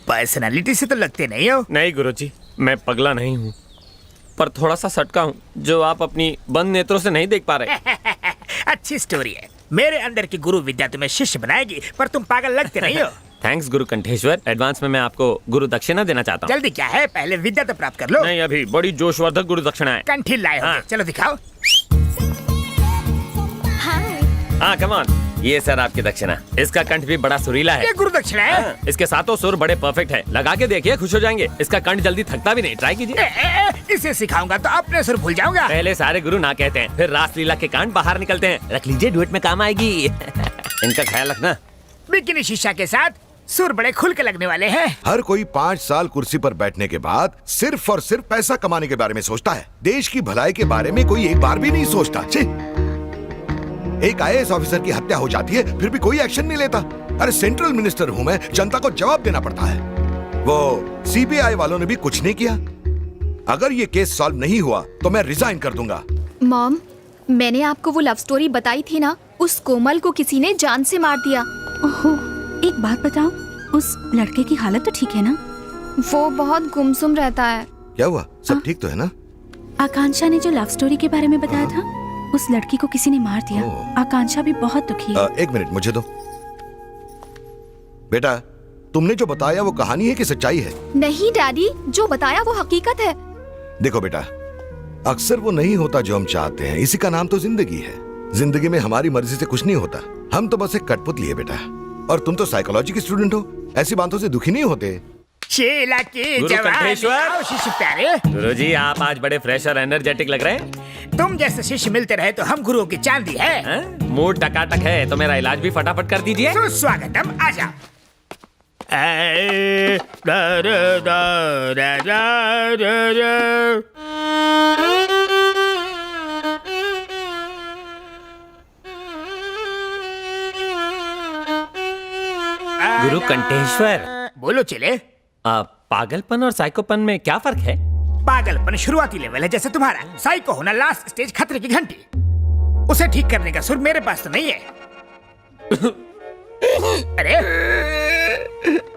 पर्सनालिटी से तो लगते नहीं हो। नहीं गुरुजी, मैं पगला नहीं हूँ, पर थोड़ा सा सटका हूँ जो आप अपनी बंद नेत्रों से नहीं देख पा रहे। अच्छी स्टोरी है। मेरे अंदर की गुरु विद्या तुम्हें शिष्य बनाएगी, पर तुम पागल लगते नहीं हो। थैंक्स गुरु कंठेश्वर। एडवांस में मैं आपको गुरु दक्षिणा देना चाहता हूँ। जल्दी क्या है, पहले विद्या तो प्राप्त कर लो। नहीं, अभी बड़ी जोशवर्धक गुरु दक्षिणा है। कंठी लाए होंगे। चलो दिखाओ। हाँ कम ऑन, ये सर आपकी दक्षिणा। इसका कंठ भी बड़ा सुरीला है। ये गुरु दक्षिणा है। इसके सातों सुर बड़े परफेक्ट है, लगा के देखिए खुश हो जाएंगे। इसका कंठ जल्दी थकता भी नहीं, ट्राई कीजिए। इसे सिखाऊंगा तो अपने सुर भूल जाऊंगा। पहले सारे गुरु ना कहते हैं, फिर रास लीला के कांड बाहर निकलते हैं। रख लीजिए, डुएट में काम आएगी। इनका ख्याल रखना। बिकिनी शीशा के साथ सुर बड़े खुल के लगने वाले हैं। हर कोई 5 साल कुर्सी पर बैठने के बाद सिर्फ और सिर्फ पैसा कमाने के बारे में सोचता है। देश की भलाई के बारे में कोई एक बार भी नहीं सोचता। छी! एक IAS ऑफिसर की हत्या हो जाती है फिर भी कोई एक्शन नहीं लेता। अरे सेंट्रल मिनिस्टर हूं मैं, जनता को जवाब देना पड़ता है। वो CBI वालों ने भी कुछ नहीं किया। अगर ये केस सॉल्व नहीं हुआ तो मैं रिजाइन कर दूंगा। मॉम, मैंने आपको वो लव स्टोरी बताई थी ना, उस कोमल को किसी ने जान से मार दिया। ओहो, एक बात बताओ, उस लड़के की हालत तो ठीक है ना? वो बहुत गुमसुम रहता है। क्या हुआ, सब ठीक तो है ना? आकांक्षा ने जो लव स्टोरी के बारे में बताया था, उस लड़की को किसी ने मार दिया। आकांक्षा भी बहुत दुखी है। एक मिनट मुझे दो। बेटा, तुमने जो बताया वो कहानी है कि सच्चाई है? नहीं डैडी, जो बताया वो हकीकत है। देखो बेटा, अक्सर वो नहीं होता जो हम चाहते हैं, इसी का नाम तो जिंदगी है। जिंदगी में हमारी मर्जी से कुछ नहीं होता, हम तो बस एक कठपुतली है बेटा। और तुम तो साइकोलॉजी की स्टूडेंट हो, ऐसी बातों से दुखी नहीं होते। शेला के गुरु जवान कंठेश्वर। आओ शिष्य प्यारे। गुरुजी, आप आज बड़े फ्रेश और एनर्जेटिक लग रहे हैं। तुम जैसे शिष्य मिलते रहे तो हम गुरुओं की चांदी है। मूड टकाटक है तो मेरा इलाज भी फटाफट कर दीजिए। सुस्वागतम, आजा। गुरु कंठेश्वर, बोलो चले। पागलपन और साइकोपन में क्या फर्क है? पागलपन शुरुआती लेवल है जैसे तुम्हारा, साइको होना लास्ट स्टेज, खतरे की घंटी। उसे ठीक करने का सुर मेरे पास तो नहीं है। अरे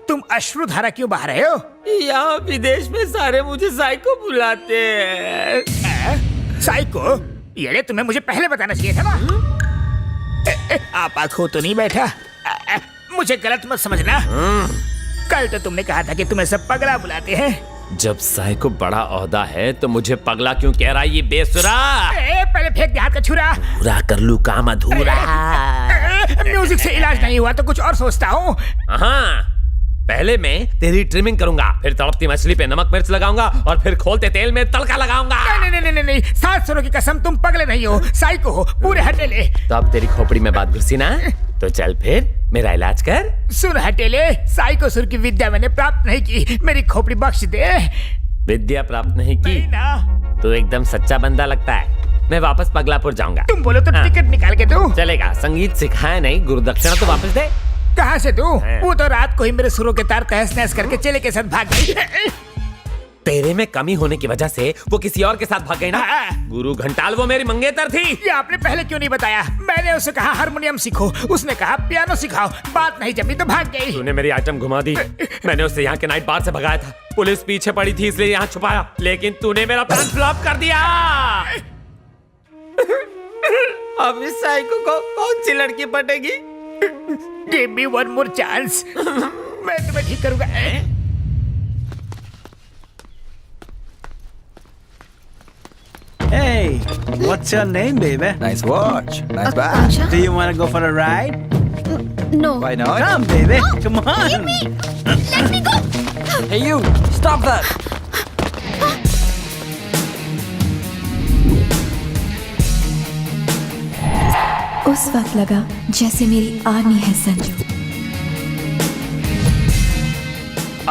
तुम अश्रुधारा क्यों बहा रहे हो? यहाँ विदेश में सारे मुझे साइको बुलाते हैं। साइको? ये तुम्हें मुझे पहले बताना चाहिए था ना। आप आंखों तो नहीं बैठा? मुझे गलत मत समझना। कल तो तुमने कहा था कि तुम्हें सब पगला बुलाते हैं। जब साइको बड़ा ओहदा है तो मुझे पगला क्यों कह रहा है ये बेसुरा? पहले फेंक दे हाथ का छुरा। पूरा कर लू काम अधूरा। म्यूजिक से इलाज नहीं हुआ तो कुछ और सोचता हूँ। हाँ, पहले मैं तेरी ट्रिमिंग करूंगा, फिर तड़पती मछली पे नमक मिर्च लगाऊंगा और फिर खोलते तेल में तड़का लगाऊंगा। नहीं, 7 सुरों की कसम, तुम पगले नहीं हो, साइको हो, पूरे हटेले। तो अब तेरी खोपड़ी में बात घुसी ना, तो चल फिर मेरा इलाज कर। सुर हटेले, साइको सुर की विद्या मैंने प्राप्त नहीं की, मेरी खोपड़ी बख्श दे। विद्या प्राप्त नहीं की तो एकदम सच्चा बंदा लगता है। मैं वापस पगलापुर जाऊंगा। तुम बोलो तो टिकट निकाल के दो। चलेगा, संगीत सिखाया नहीं, गुरुदक्षिणा तो वापस दे। कहाँ से दूं? वो तो रात को ही मेरे सुरों के तार तहस नहस करके चेले के साथ भाग गई। तेरे में कमी होने की वजह से वो किसी और के साथ भाग गई ना। गुरु घंटाल वो मेरी मंगेतर थी। ये आपने पहले क्यों नहीं बताया? मैंने उसे कहा हारमोनियम सीखो, उसने कहा पियानो सिखाओ, बात नहीं जमी तो भाग गई। तूने मेरी आइटम घुमा दी। मैंने उसे यहाँ के नाइट बार से भगाया था, पुलिस पीछे पड़ी थी इसलिए यहाँ छुपाया, लेकिन तूने मेरा प्लान फ्लॉप कर दिया। अब इस साइको को कौन सी लड़की पटेगी? Give me one more chance. मैं तुम्हें ठीक करूंगा। Hey, what's your name, baby? Nice watch. Nice bag. Do you want to go for a ride? No. Why not? Come, baby. Come on. Leave me. Let me go. Hey you, stop that. उस वक्त लगा जैसे मेरी army है Sanju.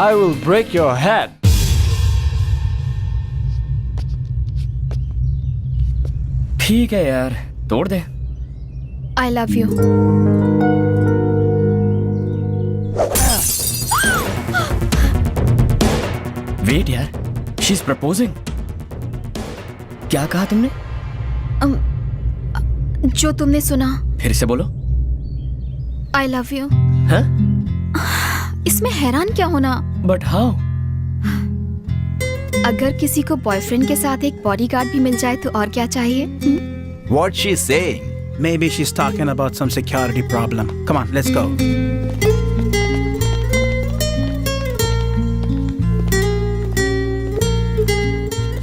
I will break your head. ठीक है यार, तोड़ दे। I love you. वेट यार, शी इज प्रपोजिंग। क्या कहा तुमने? जो तुमने सुना। फिर से बोलो। I love you. हाँ? इसमें हैरान क्या होना? But how? अगर किसी को बॉयफ्रेंड के साथ एक बॉडीगार्ड भी मिल जाए तो और क्या चाहिए? What's she saying? Maybe she's talking about some security problem. Come on, let's go.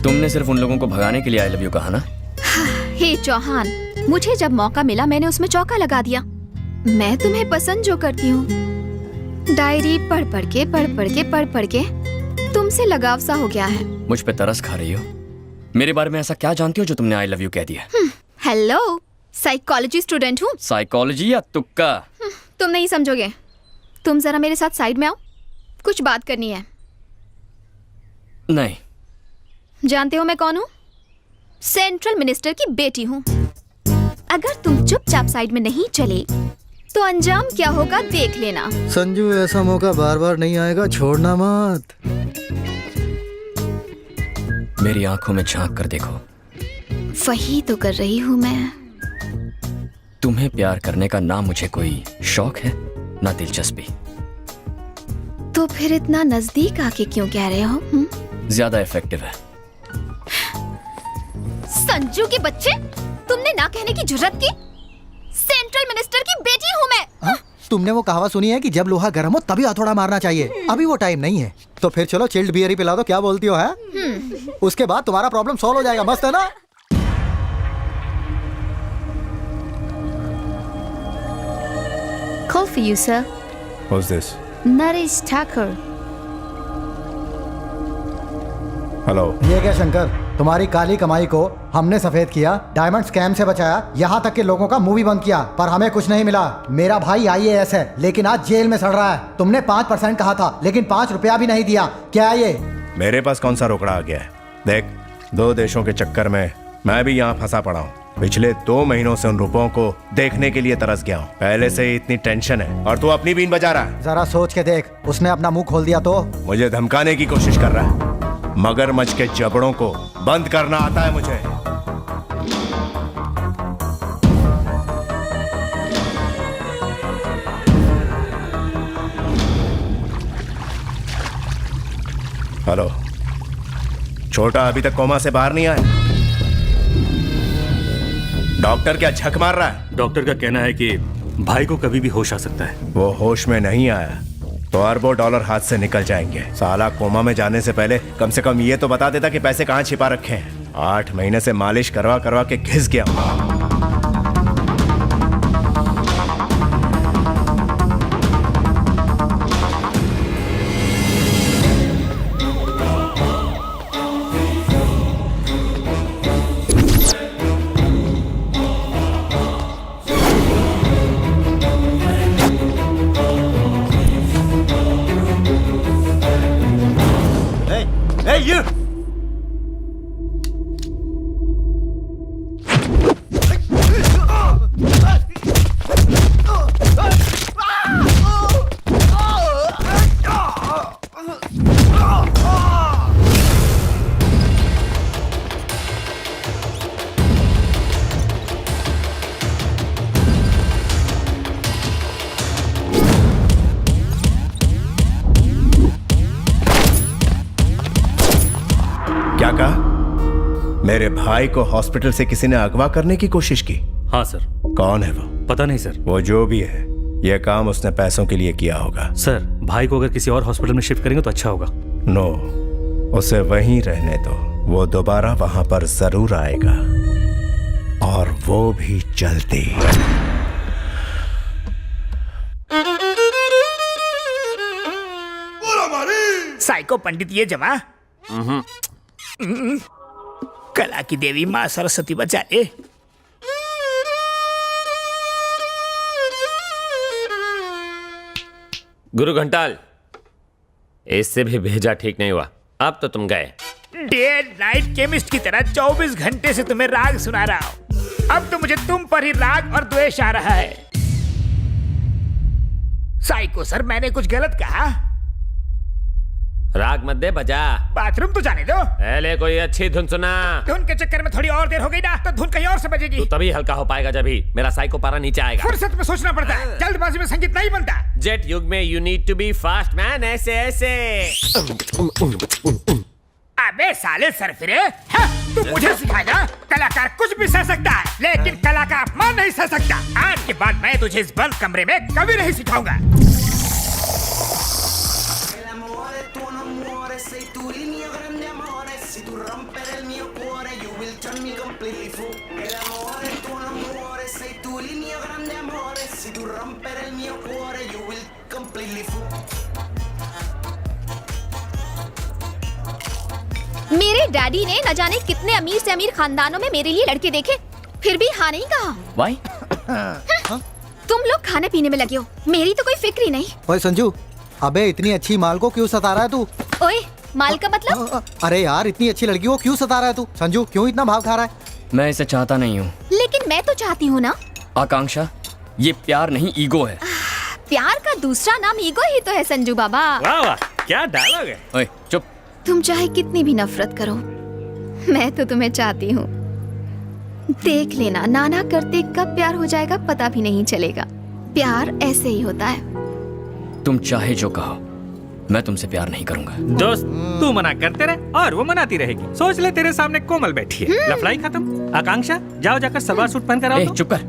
तुमने सिर्फ उन लोगों को भगाने के लिए आई लव यू कहा ना? हे चौहान, मुझे जब मौका मिला मैंने उसमें चौका लगा दिया। मैं तुम्हें पसंद जो करती हूँ, डायरी पढ़ पढ़ के तुमसे लगाव सा हो गया है। मुझ पे तरस खा रही हो? मेरे बारे में ऐसा क्या जानती हो जो तुमने आई लव यू कह दिया? हेलो, साइकोलॉजी स्टूडेंट हूँ। साइकोलॉजी या तुक्का? तुम नहीं समझोगे। तुम जरा मेरे साथ साइड में आओ, कुछ बात करनी है। नहीं। जानते हो मैं कौन हूँ? सेंट्रल मिनिस्टर की बेटी हूँ। अगर तुम चुपचाप साइड में नहीं चले तो अंजाम क्या होगा देख लेना। संजू, ऐसा मौका बार बार नहीं आएगा, छोड़ना मत। मेरी आंखों में झांक कर देखो। वही तो कर रही हूँ मैं। तुम्हें प्यार करने का ना मुझे कोई शौक है ना दिलचस्पी। तो फिर इतना नजदीक आके क्यों कह रहे हो? ज्यादा इफेक्टिव है। संजू के बच्चे, तुमने ना कहने की जुर्रत की? सेंट्रल मिनिस्टर की बेटी हूँ मैं। तुमने वो कहावत सुनी है कि जब लोहा गर्म हो तभी हथौड़ा मारना चाहिए? अभी वो टाइम नहीं है। तो फिर चलो चिल्ड बियर ही पिला दो, क्या बोलती हो? है उसके बाद तुम्हारा प्रॉब्लम सॉल्व हो जाएगा। मस्त है ना? Call for you, sir. Who's this? Naresh Thakur. Hello. ये क्या शंकर, तुम्हारी काली कमाई को हमने सफेद किया, डायमंड स्कैम से बचाया, यहाँ तक कि लोगों का मुंह भी बंद किया, पर हमें कुछ नहीं मिला। मेरा भाई IAS है लेकिन आज जेल में सड़ रहा है। तुमने 5% कहा था लेकिन 5 रुपया भी नहीं दिया। क्या ये? मेरे पास कौन सा रोकड़ा आ गया है? देख, 2 देशों के चक्कर में मैं भी यहाँ फंसा पड़ा हूँ। पिछले 2 महीनों से उन रुपयों को देखने के लिए तरस गया हूँ। पहले से ही इतनी टेंशन है और तू अपनी बीन बजा रहा है। जरा सोच के देख, उसने अपना मुंह खोल दिया तो? मुझे धमकाने की कोशिश कर रहा है। मगरमच्छ के जबड़ों को बंद करना आता है मुझे। हेलो, छोटा अभी तक कोमा से बाहर नहीं आया? डॉक्टर क्या झक मार रहा है? डॉक्टर का कहना है कि भाई को कभी भी होश आ सकता है। वो होश में नहीं आया तो अरबों डॉलर हाथ से निकल जाएंगे। साला कोमा में जाने से पहले कम से कम ये तो बता देता कि पैसे कहाँ छिपा रखे हैं। 8 महीने से मालिश करवा करवा के घिस गया हूँ। Hey, you! क्या कहा? मेरे भाई को हॉस्पिटल से किसी ने अगवा करने की कोशिश की? हाँ सर। कौन है वो? पता नहीं सर। वो जो भी है, यह काम उसने पैसों के लिए किया होगा। सर, भाई को अगर किसी और हॉस्पिटल में शिफ्ट करेंगे तो अच्छा होगा। नो, उसे वहीं रहने दो। वो दोबारा वहां पर जरूर आएगा और वो भी जल्दी। साइको पंडित ये जमा। कला की देवी माँ सरस्वती बचा ले। गुरु घंटाल, इससे भी भेजा ठीक नहीं हुआ। अब तो तुम गए। डे एंड नाइट केमिस्ट की तरह 24 घंटे से तुम्हें राग सुना रहा हूँ। अब तो मुझे तुम पर ही राग और द्वेष आ रहा है। साइको सर, मैंने कुछ गलत कहा? राग मत दे, बजा। बाथरूम तो जाने दो। पहले कोई अच्छी धुन सुना। धुन के चक्कर में थोड़ी और देर हो गई ना तो धुन कहीं और से बजेगी। तू तभी हल्का हो पाएगा जब ही मेरा साइको पारा नीचे आएगा। फुर्सत में सोचना पड़ता है, जल्दबाजी में संगीत नहीं बनता। जेट युग में you need to be fast man. ऐसे ऐसे। अबे साले सरफिरे, तू मुझे सिखाएगा? कलाकार कुछ भी सह सकता है लेकिन कला का अपमान नहीं सह सकता। आज के बाद मैं तुझे इस बंद कमरे में कभी नहीं सिखाऊंगा। मेरे डैडी ने न जाने कितने अमीर से अमीर खानदानों में मेरे लिए लड़के देखे, फिर भी हाँ नहीं कहा। Why? तुम लोग खाने पीने में लगे हो, मेरी तो कोई फिक्र ही नहीं। ओए संजू, अबे इतनी अच्छी माल को क्यों सता रहा है तू? ओए, माल का मतलब? अरे यार, इतनी अच्छी लड़की को क्यों सता रहा है तू? संजू, क्यों इतना भाव खा रहा है? मैं इसे चाहता नहीं हूँ। लेकिन मैं तो चाहती हूँ ना। आकांक्षा, ये प्यार नहीं ईगो है। प्यार का दूसरा नाम ईगो ही तो है संजू बाबा। वाह वाह, क्या डायलॉग है। ओए चुप। तुम चाहे कितनी भी नफरत करो, मैं तो तुम्हें चाहती हूँ। देख लेना, नाना करते कब प्यार हो जाएगा पता भी नहीं चलेगा। प्यार ऐसे ही होता है। तुम चाहे जो कहो, मैं तुमसे प्यार नहीं करूंगा। दोस्त, तू मना करते रहे और वो मनाती रहेगी। सोच ले, तेरे सामने कोमल बैठी है। लफड़ाई खत्म। आकांक्षा, जाओ जाकर सलवार सूट पहन कर आओ। चुप कर,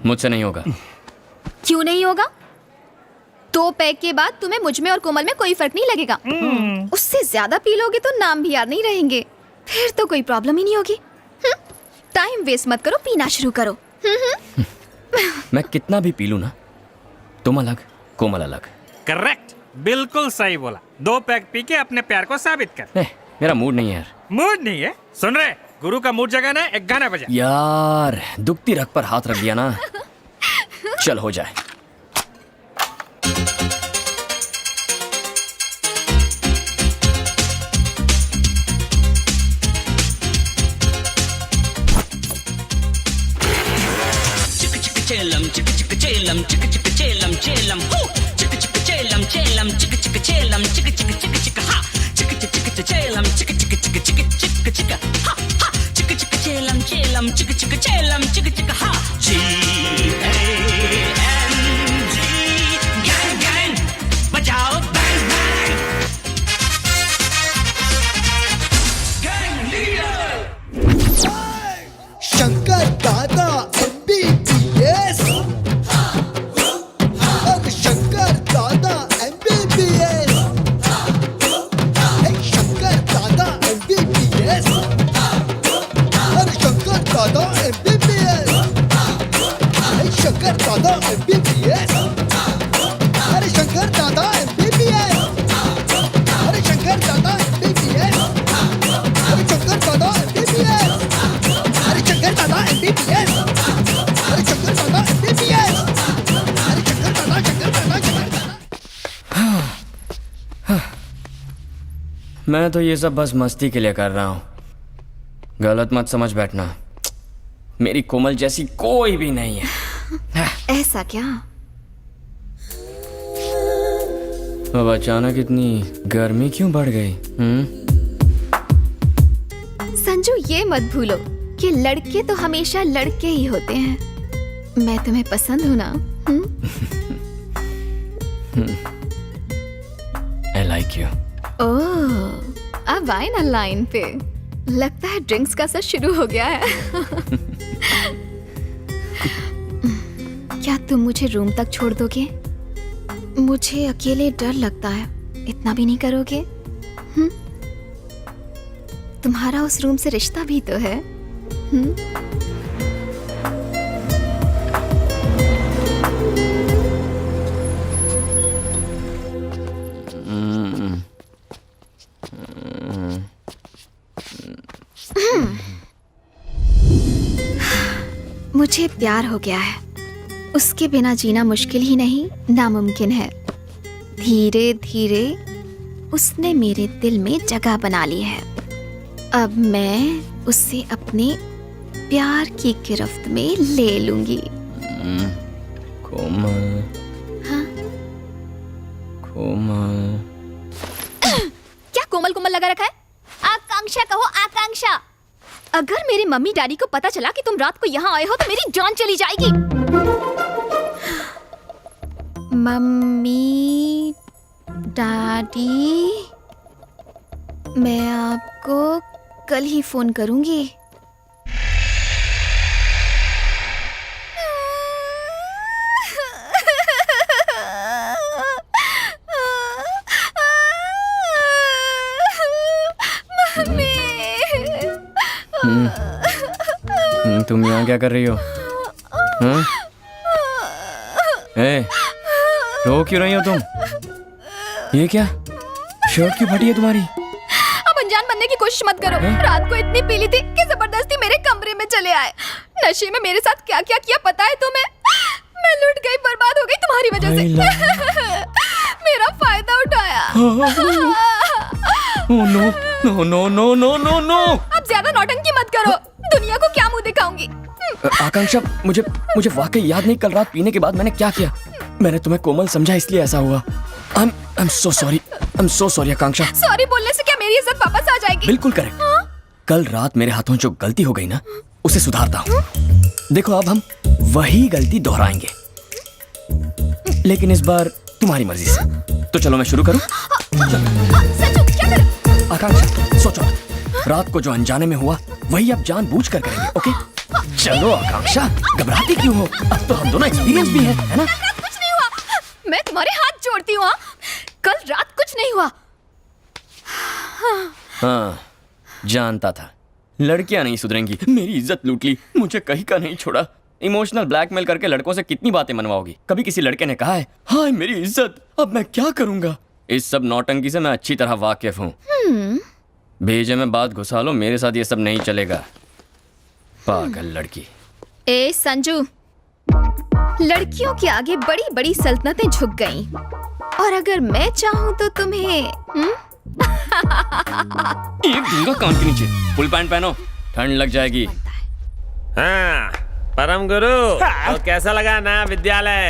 मुझसे नहीं होगा। क्यों नहीं होगा? 2 पैक के बाद तुम्हें मुझ में और कोमल में कोई फर्क नहीं लगेगा। उससे ज्यादा पी लोगे तो नाम भी याद नहीं रहेंगे, फिर तो कोई प्रॉब्लम ही नहीं होगी। टाइम वेस्ट मत करो, पीना शुरू करो। मैं कितना भी पी लूं ना, तुम अलग, कोमल अलग। करेक्ट, बिल्कुल सही बोला। 2 पैक पी के अपने प्यार को साबित कर। मेरा मूड नहीं है यार। मूड नहीं है? सुन रहे, गुरु का मूड जगाना है, एक गाना बजा। यार, दुखती रग पर हाथ रख दिया ना। चल हो जाए। चेलम चिक चिक चेलम चिक चिक चेलम चेलम हो चिक चिक चेलम चेलम चिक चिक चेलम चिक चिक चिक चिक हा चिक चिक चिक चेलम चिक चिक चिक चिक चिक चिक हा हा चिक चिक चेलम चेलम चिक चिक चेलम चिक चिक हा GANG गैंग गैंग बजाओ bang bang gang leader Shankar दादा MBBS शंकर दादा MBBS शंकर दादा MBBS शंकर दादा MBBS शंकर दादा MBBS शंकर दादा MBBS शंकर दादा MBBS शंकर दादा MBBS शंकर दादा MBBS शंकर दादा MBBS मैं तो ये सब बस मस्ती के लिए कर रहा हूँ, गलत मत समझ बैठना। मेरी कोमल जैसी कोई भी नहीं है। ऐसा क्या? अब अचानक इतनी गर्मी क्यों बढ़ गई? संजू, ये मत भूलो कि लड़के तो हमेशा लड़के ही होते हैं। मैं तुम्हें पसंद हूँ ना? I like you. ओह, अब आए ना लाइन पे। लगता है ड्रिंक्स का सर शुरू हो गया है। क्या तुम मुझे रूम तक छोड़ दोगे? मुझे अकेले डर लगता है, इतना भी नहीं करोगे? तुम्हारा उस रूम से रिश्ता भी तो है। मुझे प्यार हो गया है, उसके बिना जीना मुश्किल ही नहीं, नामुमकिन है। धीरे धीरे उसने मेरे दिल में जगह बना ली है। अब मैं उसे अपने प्यार की गिरफ्त में ले लूंगी। कोमल। हाँ? कोमल। क्या कोमल कोमल लगा रखा है? आकांक्षा कहो, आकांक्षा। अगर मेरे मम्मी डैडी को पता चला कि तुम रात को यहाँ आए हो तो मेरी जान चली जाएगी। मम्मी डैडी, मैं आपको कल ही फोन करूंगी। तुम यहाँ क्या कर रही हो? रो क्यों रही हो तुम? ये क्या, शर्ट क्यों फटी है तुम्हारी? अब अनजान बनने की कोशिश मत करो। रात को इतनी पीली थी कि जबरदस्ती मेरे कमरे में चले आए। नशे में मेरे साथ क्या क्या किया पता है तुम्हें? मैं लुट गई, बर्बाद हो गई तुम्हारी वजह से। मेरा फायदा उठाया। No no no no no no no. अब ज्यादा नौटंकी मत करो, दुनिया को क्या मुंह दिखाऊंगी। आकांक्षा, मुझे वाकई याद नहीं कल रात पीने के बाद मैंने क्या किया। मैंने तुम्हें कोमल समझा इसलिए ऐसा हुआ। I'm so sorry Akanksha. Sorry बोलने से क्या मेरी इज्जत वापस आ जाएगी? बिल्कुल करेक्ट। कल रात मेरे हाथों जो गलती हो गई ना, उसे सुधारता हूँ। देखो अब हम वही गलती दोहराएंगे, लेकिन इस बार तुम्हारी मर्जी से। तो चलो मैं शुरू करूँ? संजू क्या कर? आकांक्षा सोचो, रात को जो अनजाने में हुआ वही अब जानबूझकर करेंगे, ओके? चलो आकांक्षा, घबराती क्यों हो? अब तो हम दोनों एक्सपीरियंस भी है ना? कुछ नहीं हुआ, मैं तुम्हारे हाथ जोड़ती हूँ। कल रात कुछ नहीं हुआ। हाँ, जानता था लड़कियां नहीं सुधरेंगी। मेरी इज्जत लूट ली, मुझे कहीं का नहीं छोड़ा। इमोशनल ब्लैकमेल करके लड़कों से कितनी बातें मनवाओगी? कभी किसी लड़के ने कहा है हाय मेरी इज्जत? अब मैं क्या करूंगा? इस सब नौटंकी से मैं अच्छी तरह वाकिफ हूँ। भेजे में बात घुसा लो, मेरे साथ ये सब नहीं चलेगा। पागल लड़की। ए संजू, लड़कियों के आगे बड़ी बड़ी सल्तनतें झुक गईं, और अगर मैं चाहूँ तो तुम्हें एक दूंगा कान के नीचे। फुल पैंट पहनो, ठंड लग जाएगी। हाँ, परम गुरु, तो कैसा लगा नया विद्यालय?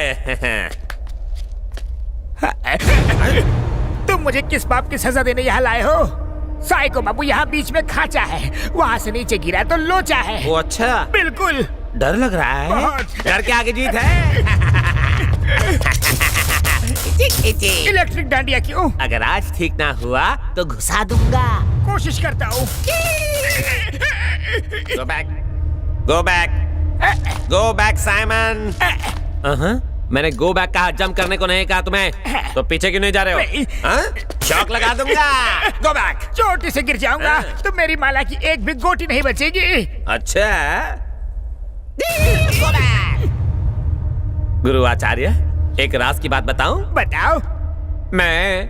तुम मुझे किस पाप की सजा देने यहाँ लाए हो? साइको बाबू यहाँ बीच में खाचा है, वहाँ से नीचे गिरा तो लोचा है। वो अच्छा, बिल्कुल। डर लग रहा है? डर के आगे जीत है। इलेक्ट्रिक डांडिया क्यों? अगर आज ठीक ना हुआ तो घुसा दूंगा। कोशिश करता हूँ। Go back, go back, go back, Simon. मैंने गो बैक कहा, जंप करने को नहीं कहा तुम्हें। तो पीछे क्यों नहीं जा रहे हो? शॉक लगा दूंगा। Go back. चोटी से गिर जाऊंगा तो मेरी माला की एक भी गोटी नहीं बचेगी। अच्छा, गुरु आचार्य, एक राज की बात बताऊं? बताओ। मैं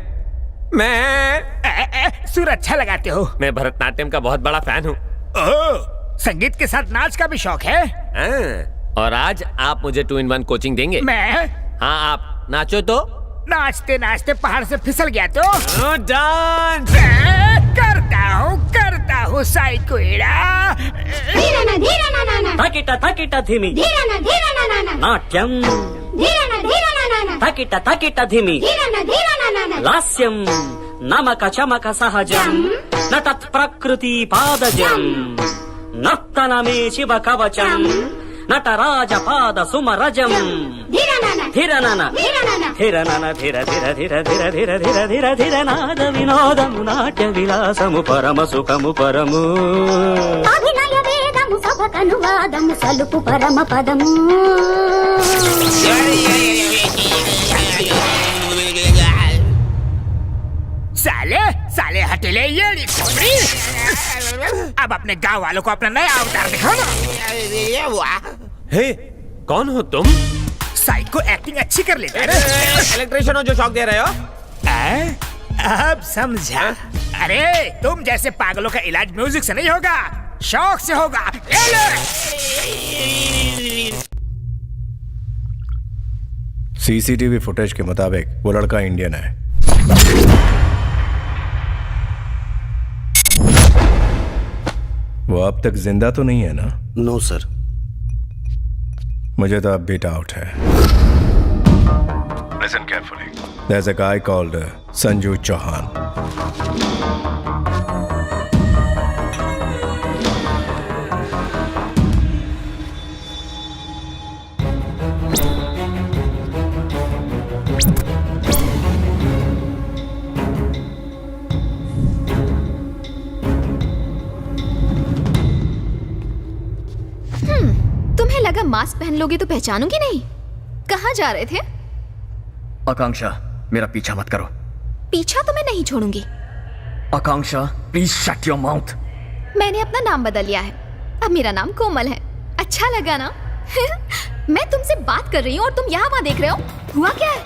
सुर अच्छा लगाते हो। मैं भरतनाट्यम का बहुत बड़ा फैन हूँ। संगीत के साथ नाच का भी शौक है। और आज आप मुझे 2-in-1 कोचिंग देंगे? मैं? हाँ, आप नाचो तो। नाचते नाचते पहाड़ से फिसल गया तो? डांस करता हूँ साइकोइड़ा। थकिट धिमी नाट्यम थकिट धिमी लास्यम नमक चमक सहजम न तत्प्रकृति पादजम नक्तनमे शिव कवचम नटराज पाद सुमरजम धिरनन धिर नाद विनोदము నాట్య విలాసము పరమ సుఖము పరము అభినయ వేదము సభకను వాదము సలుపు పరమ పదము साले हटेले ये अब अपने गांव वालों को अपना नया अवतार दिखाओ ना। हे, कौन हो तुम? साइको एक्टिंग अच्छी कर लेते हैं। इलेक्ट्रिशियन हो जो शॉक दे रहे हो? अब समझा। अरे तुम जैसे पागलों का इलाज म्यूजिक से नहीं होगा, शौक से होगा। सीसीटीवी फुटेज के मुताबिक वो लड़का इंडियन है। वो अब तक जिंदा तो नहीं है ना? No sir. मुझे तो अब भी डाउट है। Listen carefully. There's a guy called Sanju Chauhan. तुम्हें लगा मास्क पहन लोगे तो पहचानूंगी नहीं? कहाँ जा रहे थे? आकांक्षा, मेरा पीछा मत करो। पीछा तो मैं नहीं छोड़ूंगी। आकांक्षा, प्लीज शट योर माउथ। मैंने अपना नाम बदल लिया है, अब मेरा नाम कोमल है। अच्छा लगा ना? मैं तुमसे बात कर रही हूँ और तुम यहाँ वहाँ देख रहे हो। हुआ क्या है?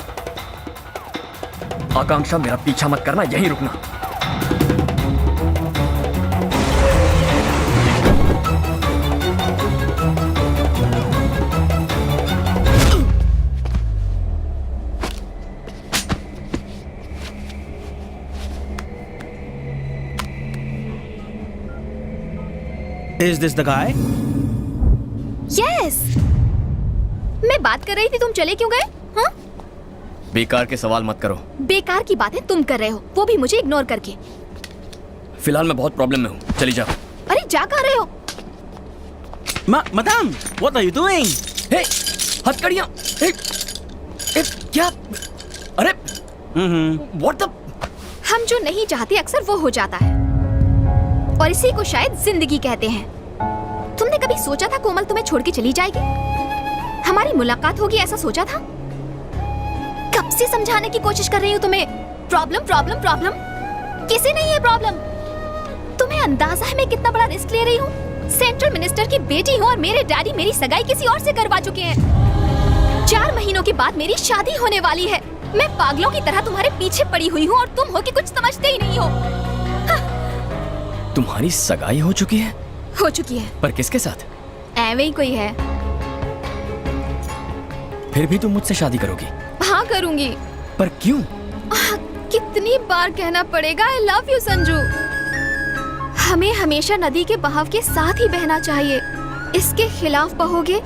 आकांक्षा, मेरा पीछा मत करना, यहीं रुकना। Is this the guy? Yes, मैं बात कर रही थी, तुम चले क्यों गए? हाँ? बेकार के सवाल मत करो। बेकार की बातें तुम कर रहे हो, वो भी मुझे इग्नोर करके। फिलहाल मैं बहुत प्रॉब्लम में हूँ, चली जाओ। अरे जा कहाँ रहे हो? Madam, what are you doing? Hey, हथकड़ियाँ। क्या? अरे, what the? हम जो नहीं चाहते अक्सर वो हो जाता है, और इसी को शायद जिंदगी कहते हैं। तुमने कभी सोचा था कोमल तुम्हें छोड़ के चली जाएगी? हमारी मुलाकात होगी ऐसा सोचा था? कब से समझाने की कोशिश कर रही हूँ तुम्हें, प्रॉब्लम प्रॉब्लम प्रॉब्लम। किसी नहीं है प्रॉब्लम। तुम्हें अंदाजा है मैं कितना बड़ा रिस्क ले रही हूँ? सेंट्रल मिनिस्टर की बेटी हूँ और मेरे डैडी मेरी सगाई किसी और से करवा चुके हैं। 4 महीनों के बाद मेरी शादी होने वाली है। मैं पागलों की तरह तुम्हारे पीछे पड़ी हुई हूँ और तुम हो कि कुछ समझते ही नहीं हो। तुम्हारी सगाई हो चुकी है? हो चुकी है। पर किसके साथ? ऐवे ही कोई है। फिर भी तुम मुझसे शादी करोगी? हाँ करूंगी। पर क्यों? कितनी बार कहना पड़ेगा आई लव यू संजू। हमें हमेशा नदी के बहाव के साथ ही बहना चाहिए। इसके खिलाफ बहोगे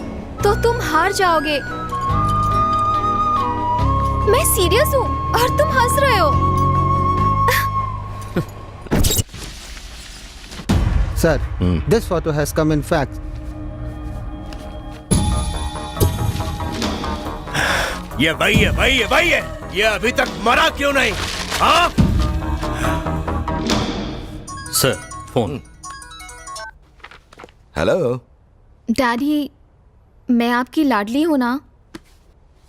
तो तुम हार जाओगे। मैं सीरियस हूँ और तुम हंस रहे हो। Sir, this photo has come in fax. ये वही है। ये अभी तक मरा क्यों नहीं? हाँ? Sir, phone. हेलो। डैडी, मैं आपकी लाडली हूँ ना?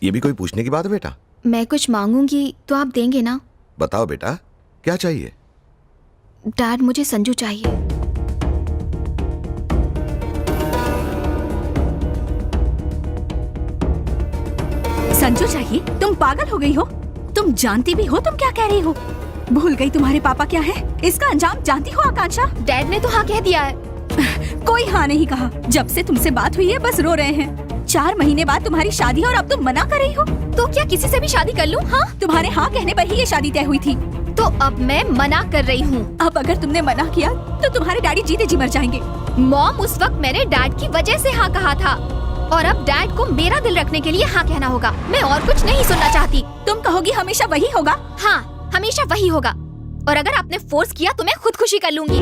ये भी कोई पूछने की बात है बेटा? मैं कुछ मांगूंगी तो आप देंगे ना? बताओ बेटा, क्या चाहिए? डैड, मुझे संजू चाहिए। संजू चाहिए? तुम पागल हो गई हो? तुम जानती भी हो तुम क्या कह रही हो? भूल गई तुम्हारे पापा क्या है? इसका अंजाम जानती हो आकांक्षा? डैड ने तो हाँ कह दिया है। कोई हाँ नहीं कहा। जब से तुमसे बात हुई है बस रो रहे हैं। 4 महीने बाद तुम्हारी शादी और अब तुम मना कर रही हो। तो क्या किसी से भी शादी कर लूं? हाँ, तुम्हारे हाँ कहने पर ही ये शादी तय हुई थी। तो अब मैं मना कर रही हूँ। अब अगर तुमने मना किया तो तुम्हारे डैडी जीते जी मर जाएंगे। मॉम, उस वक्त मैंने डैड की वजह से हाँ कहा था और अब डैड को मेरा दिल रखने के लिए हाँ कहना होगा। मैं और कुछ नहीं सुनना चाहती। तुम कहोगी हमेशा वही होगा? हाँ, हमेशा वही होगा। और अगर आपने फोर्स किया तो मैं खुदकुशी कर लूंगी।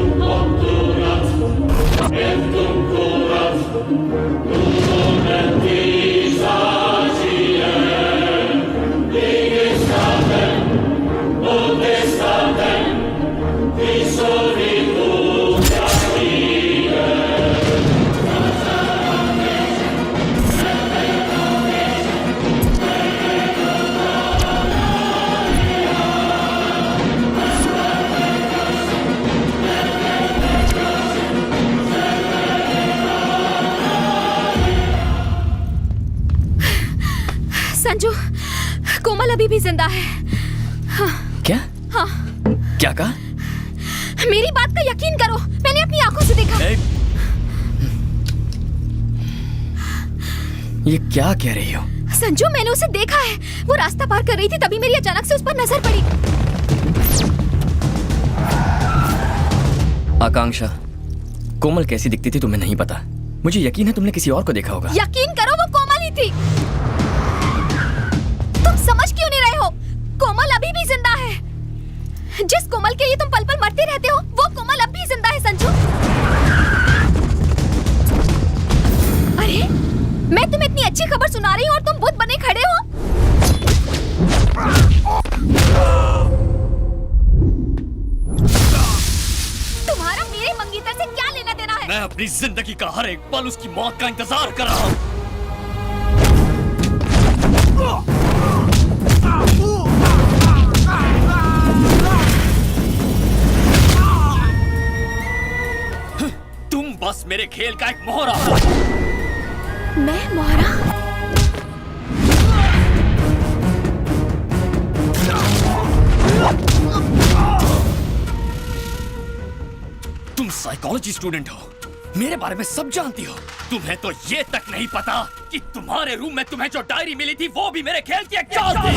संजू, कोमल अभी भी जिंदा है। हाँ। क्या? हाँ। क्या कहा? मेरी बात का यकीन करो, मैंने अपनी आंखों से देखा। ये क्या कह रही हो? संजू, मैंने उसे देखा है। वो रास्ता पार कर रही थी, तभी मेरी अचानक से उस पर नजर पड़ी। आकांक्षा, कोमल कैसी दिखती थी तुम्हें नहीं पता। मुझे यकीन है तुमने किसी और को देखा होगा। यकीन करो, वो कोमल ही थी। तुम समझ क्यों नहीं रहे हो? कोमल अभी भी जिंदा है। जिस कोमल के लिए तुम पल पल मरते रहते हो, वो कोमल अब भी जिंदा है संजू। अरे, मैं तुम्हें इतनी अच्छी खबर सुना रही हूँ और तुम बुत बने खड़े हो। तुम्हारा मेरे मंगीतर से क्या लेना देना है? मैं अपनी जिंदगी का हर एक पल उसकी मौत का इंतजार कर रहा हूँ। तुम बस मेरे खेल का एक मोहरा हो। मैं मोहरा? तुम साइकोलॉजी स्टूडेंट हो, मेरे बारे में सब जानती हो। तुम्हें तो ये तक नहीं पता कि तुम्हारे रूम में तुम्हें जो डायरी मिली थी वो भी मेरे खेल की एक चाल थी।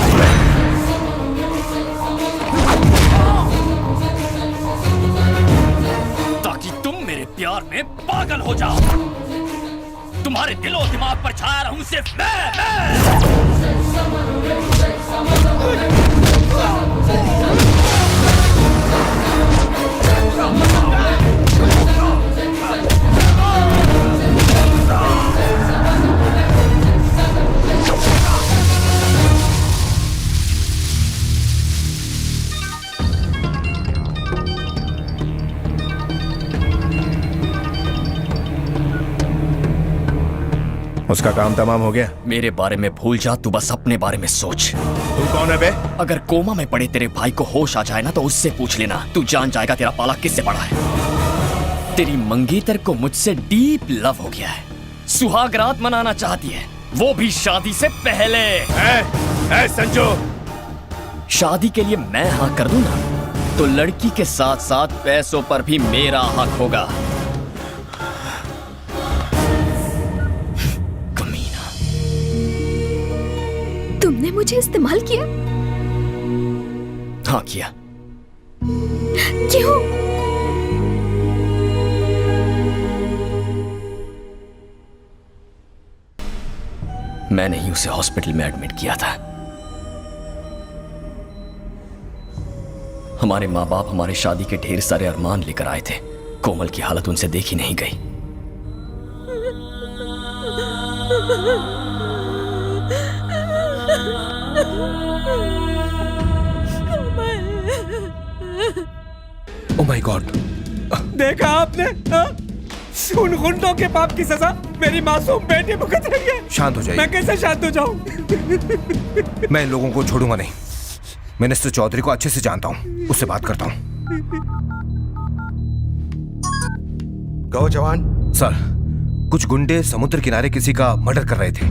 ताकि तुम मेरे प्यार में पागल तुम्हारे दिलो दिमाग पर छाया रहूं सिर्फ मैं। उसका काम तमाम हो गया। मेरे बारे में भूल जा, तू बस अपने बारे में सोच। तू कौन है बे? अगर कोमा में पड़े तेरे भाई को होश आ जाए ना तो उससे पूछ लेना, तू जान जाएगा तेरा पाला किससे पड़ा है। तेरी मंगेतर को मुझसे डीप लव हो गया है, सुहाग रात मनाना चाहती है, वो भी शादी से पहले। ए संजू, शादी के लिए मैं हाँ कर दूं ना तो लड़की के साथ साथ पैसों पर भी मेरा हक होगा। तुमने मुझे इस्तेमाल किया? हाँ किया। क्यों? मैंने ही उसे हॉस्पिटल में एडमिट किया था। हमारे माँ बाप हमारे शादी के ढेर सारे अरमान लेकर आए थे। कोमल की हालत उनसे देखी नहीं गई। ओह माय गॉड, देखा आपने? उन गुंडों के पाप की सजा मेरी मासूम बेटी भुगत रही है। शांत हो जाइए। मैं कैसे शांत हो जाऊं? मैं इन लोगों को छोड़ूंगा नहीं। मिनिस्टर चौधरी को अच्छे से जानता हूं, उससे बात करता हूं। कहो जवान। सर, कुछ गुंडे समुद्र किनारे किसी का मर्डर कर रहे थे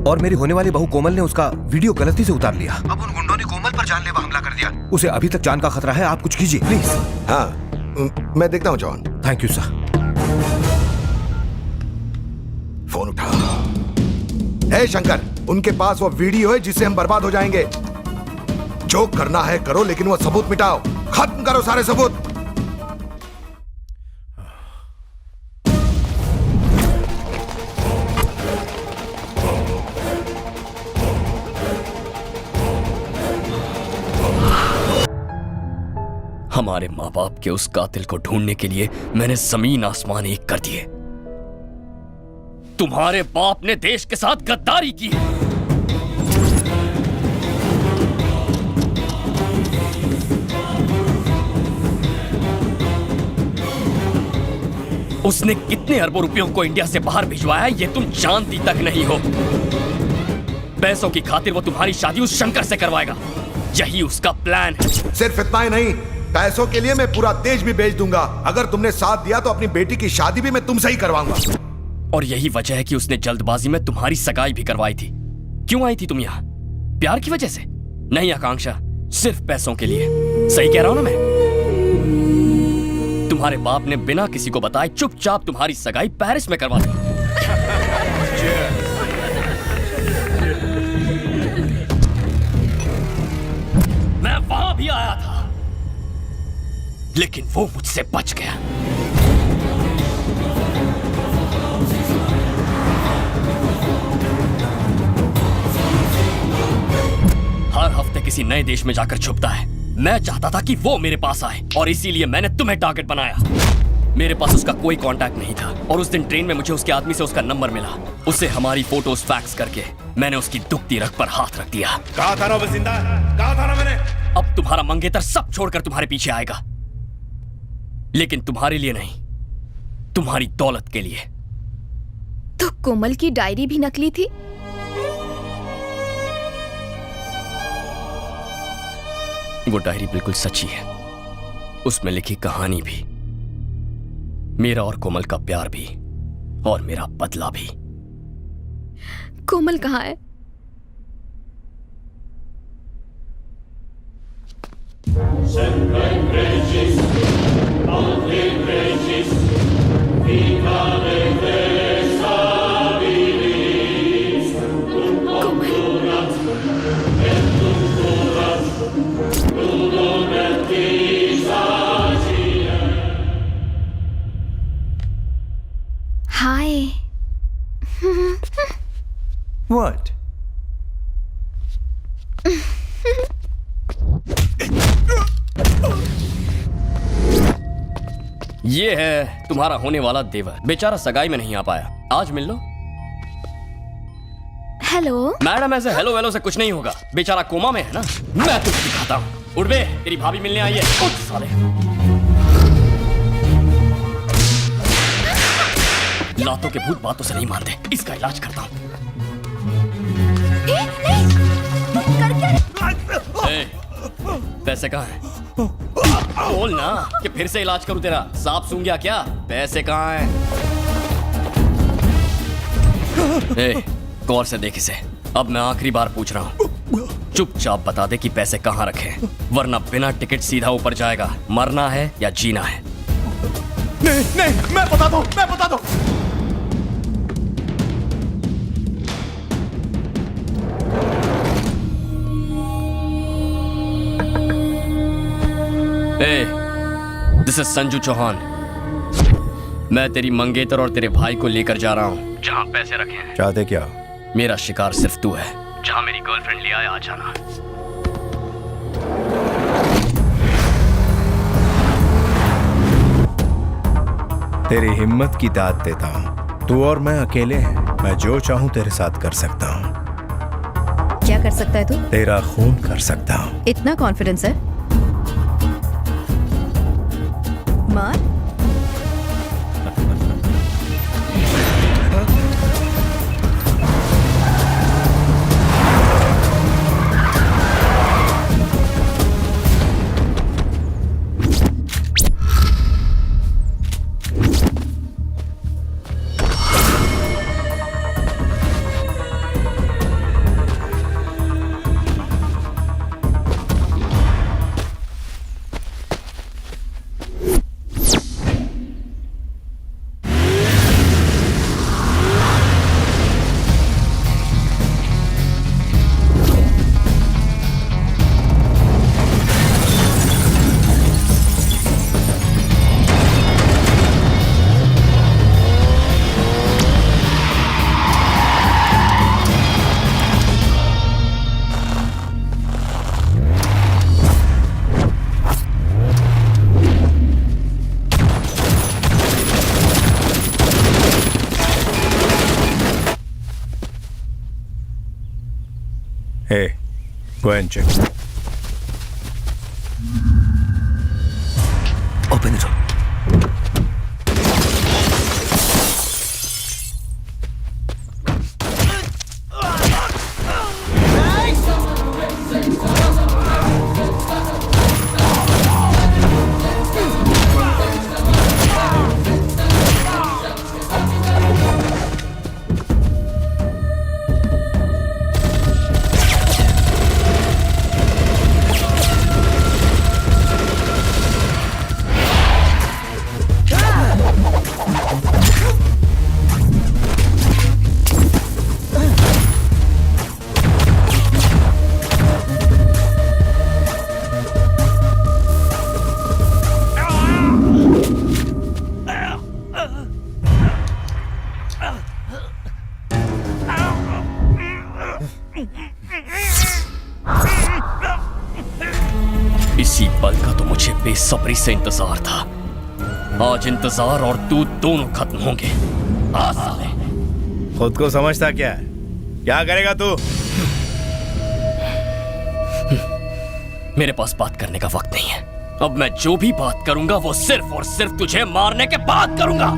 और मेरी होने वाली बहू कोमल ने उसका वीडियो गलती से उतार लिया। अब उन गुंडों ने कोमल पर जानलेवा हमला कर दिया। उसे अभी तक जान का खतरा है, आप कुछ कीजिए प्लीज। हाँ, मैं देखता हूँ जवान। Thank you sir. फोन उठा। ए शंकर, उनके पास वो वीडियो है जिससे हम बर्बाद हो जाएंगे। जो करना है करो, लेकिन वो सबूत मिटाओ। खत्म करो सारे सबूत। हमारे माँ बाप के उस कातिल को ढूंढने के लिए मैंने जमीन आसमान एक कर दिए। तुम्हारे बाप ने देश के साथ गद्दारी की है। उसने कितने अरबों रुपयों को इंडिया से बाहर भिजवाया ये तुम जानती तक नहीं हो। पैसों की खातिर वो तुम्हारी शादी उस शंकर से करवाएगा, यही उसका प्लान है। सिर्फ इतना ही नहीं, पैसों के लिए मैं पूरा देश भी बेच दूंगा। अगर तुमने साथ दिया तो अपनी बेटी की शादी भी मैं तुमसे ही करवाऊंगा। और यही वजह है कि उसने जल्दबाजी में तुम्हारी सगाई भी करवाई थी। क्यों आई थी तुम यहाँ? प्यार की वजह से? नहीं आकांक्षा, सिर्फ पैसों के लिए। सही कह रहा हूं ना मैं? तुम्हारे बाप ने बिना किसी को बताए चुपचाप तुम्हारी सगाई पेरिस में करवा दी। मैं वहां भी आया था, लेकिन वो मुझसे बच गया। हर हफ्ते किसी नए देश में जाकर छुपता है। मैं चाहता था कि वो मेरे पास आए और इसीलिए मैंने तुम्हें टारगेट बनाया। मेरे पास उसका कोई कांटेक्ट नहीं था और उस दिन ट्रेन में मुझे उसके आदमी से उसका नंबर मिला। उसे हमारी फोटोज फैक्स करके मैंने उसकी दुखती रग पर हाथ रख दिया। कहा था ना वो जिंदा है? कहा था ना मैंने? अब तुम्हारा मंगेतर सब छोड़कर तुम्हारे पीछे आएगा, लेकिन तुम्हारे लिए नहीं, तुम्हारी दौलत के लिए। तो कोमल की डायरी भी नकली थी? वो डायरी बिल्कुल सच्ची है। उसमें लिखी कहानी भी, मेरा और कोमल का प्यार भी, और मेरा बदला भी। कोमल कहाँ है? हाय, ये है तुम्हारा होने वाला देवर, बेचारा सगाई में नहीं आ पाया, आज मिल लो। हेलो मैडम, ऐसे हेलो वेलो से कुछ नहीं होगा, बेचारा कोमा में है ना। मैं तुझे दिखाता हूँ। उठ बे, तेरी भाभी मिलने आई है। उठ साले। लातों के भूत बातों से नहीं मानते, इसका इलाज करता हूँ। पैसे कहाँ हैं? बोल ना कि फिर से इलाज करूं तेरा। सांप सूंघ गया क्या? पैसे कहाँ हैं? गौर से देख इसे। अब मैं आखिरी बार पूछ रहा हूँ, चुपचाप बता दे कि पैसे कहाँ रखे हैं, वरना बिना टिकट सीधा ऊपर जाएगा। मरना है या जीना है? नहीं नहीं, मैं बता दूं, मैं बता दूं। This is Sanju Chauhan. मैं तेरी मंगेतर और तेरे भाई को लेकर जा रहा हूँ जहाँ पैसे रखे हैं। चाहते क्या? मेरा शिकार सिर्फ तू है। जहाँ मेरी गर्लफ्रेंड ले आए, आ जाना। तेरी हिम्मत की दाद देता हूँ। तू और मैं अकेले हैं। मैं जो चाहूँ तेरे साथ कर सकता हूँ। क्या कर सकता है तू? तेरा खून कर सकता हूँ। इतना कॉन्फिडेंस है? मार। Hey, go and check. Open it up. इसी पल का तो मुझे बेसब्री से इंतजार था। आज इंतजार और तू दोनों खत्म होंगे। आ साले। खुद को समझता क्या है? क्या करेगा तू? मेरे पास बात करने का वक्त नहीं है। अब मैं जो भी बात करूंगा वो सिर्फ और सिर्फ तुझे मारने के बाद करूंगा।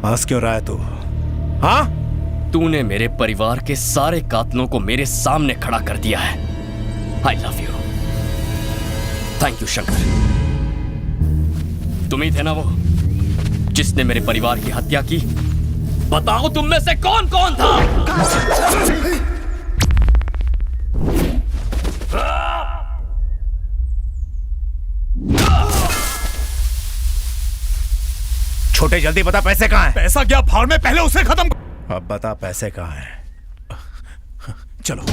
हंस क्यों रहा है तू? हाँ? तूने मेरे परिवार के सारे कातलों को मेरे सामने खड़ा कर दिया है। I love you. Thank you Shankar. तुम ही थे ना वो जिसने मेरे परिवार की हत्या की? बताओ तुम में से कौन कौन था? छोटे जल्दी बता पैसे कहाँ हैं? पैसा क्या भाड़ में, पहले उसे खत्म। अब बता पैसे कहाँ हैं? चलो।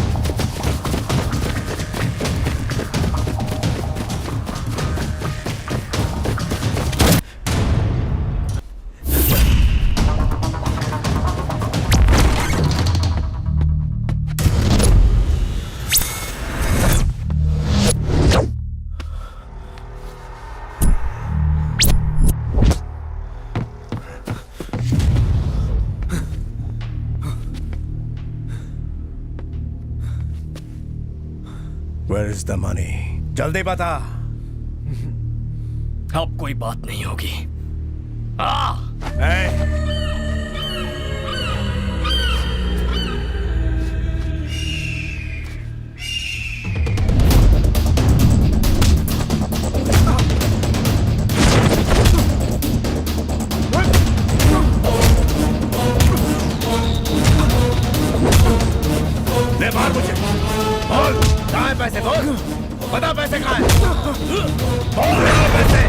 Where is the money? जल्दी बता। अब कोई बात नहीं होगी। ले मार मुझे। बोल कहाँ है पैसे? बोल बता पैसे कहाँ हैं? बोल रहा पैसे।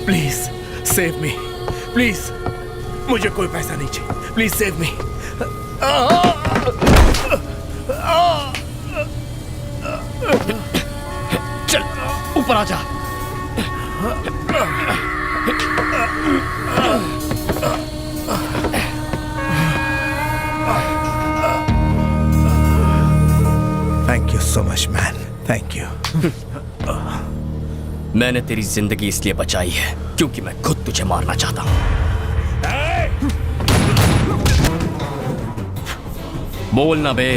प्लीज सेव मी, प्लीज मुझे कोई पैसा नहीं चाहिए, प्लीज सेव मी। चल ऊपर आ जा। Thank you so much man, thank you. मैंने तेरी जिंदगी इसलिए बचाई है क्योंकि मैं खुद तुझे मारना चाहता हूं। बोल ना बे।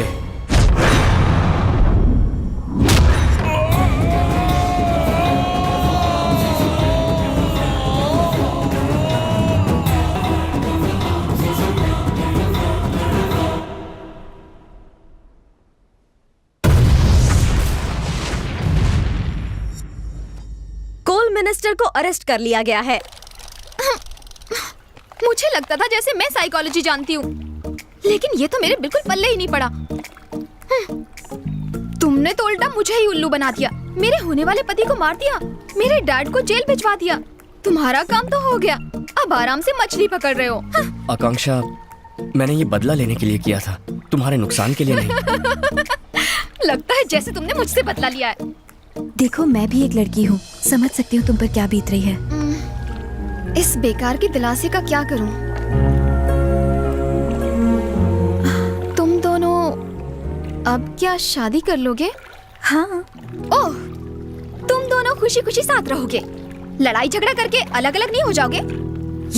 मिनिस्टर को अरेस्ट कर लिया गया है। मुझे लगता था जैसे मैं साइकोलॉजी जानती हूँ, लेकिन ये तो मेरे बिल्कुल पल्ले ही नहीं पड़ा। तुमने तो उल्टा मुझे ही उल्लू बना दिया, मेरे होने वाले पति को मार दिया, मेरे डैड को जेल भिजवा दिया। तुम्हारा काम तो हो गया, अब आराम से मछली पकड़ रहे हो। आकांक्षा, मैंने ये बदला लेने के लिए किया था, तुम्हारे नुकसान के लिए नहीं। लगता है जैसे तुमने मुझसे बदला लिया है। देखो मैं भी एक लड़की हूँ, समझ सकती हूँ तुम पर क्या बीत रही है। इस बेकार की दिलासे का क्या करूँ? तुम दोनों अब क्या शादी कर लोगे? हाँ। ओह, तुम दोनों खुशी खुशी साथ रहोगे, लड़ाई झगड़ा करके अलग अलग नहीं हो जाओगे?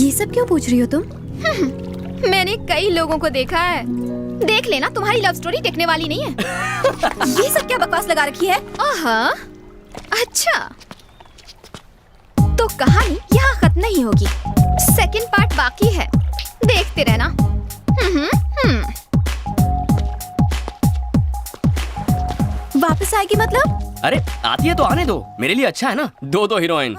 ये सब क्यों पूछ रही हो तुम? मैंने कई लोगों को देखा है, देख लेना तुम्हारी लव स्टोरी टिकने वाली नहीं है। ये सब क्या बकवास लगा रखी है? आहा, अच्छा तो कहानी यहाँ खत्म नहीं होगी, सेकंड पार्ट बाकी है, देखते रहना। वापस आएगी मतलब? अरे आती है तो आने दो, मेरे लिए अच्छा है ना, दो हीरोइन।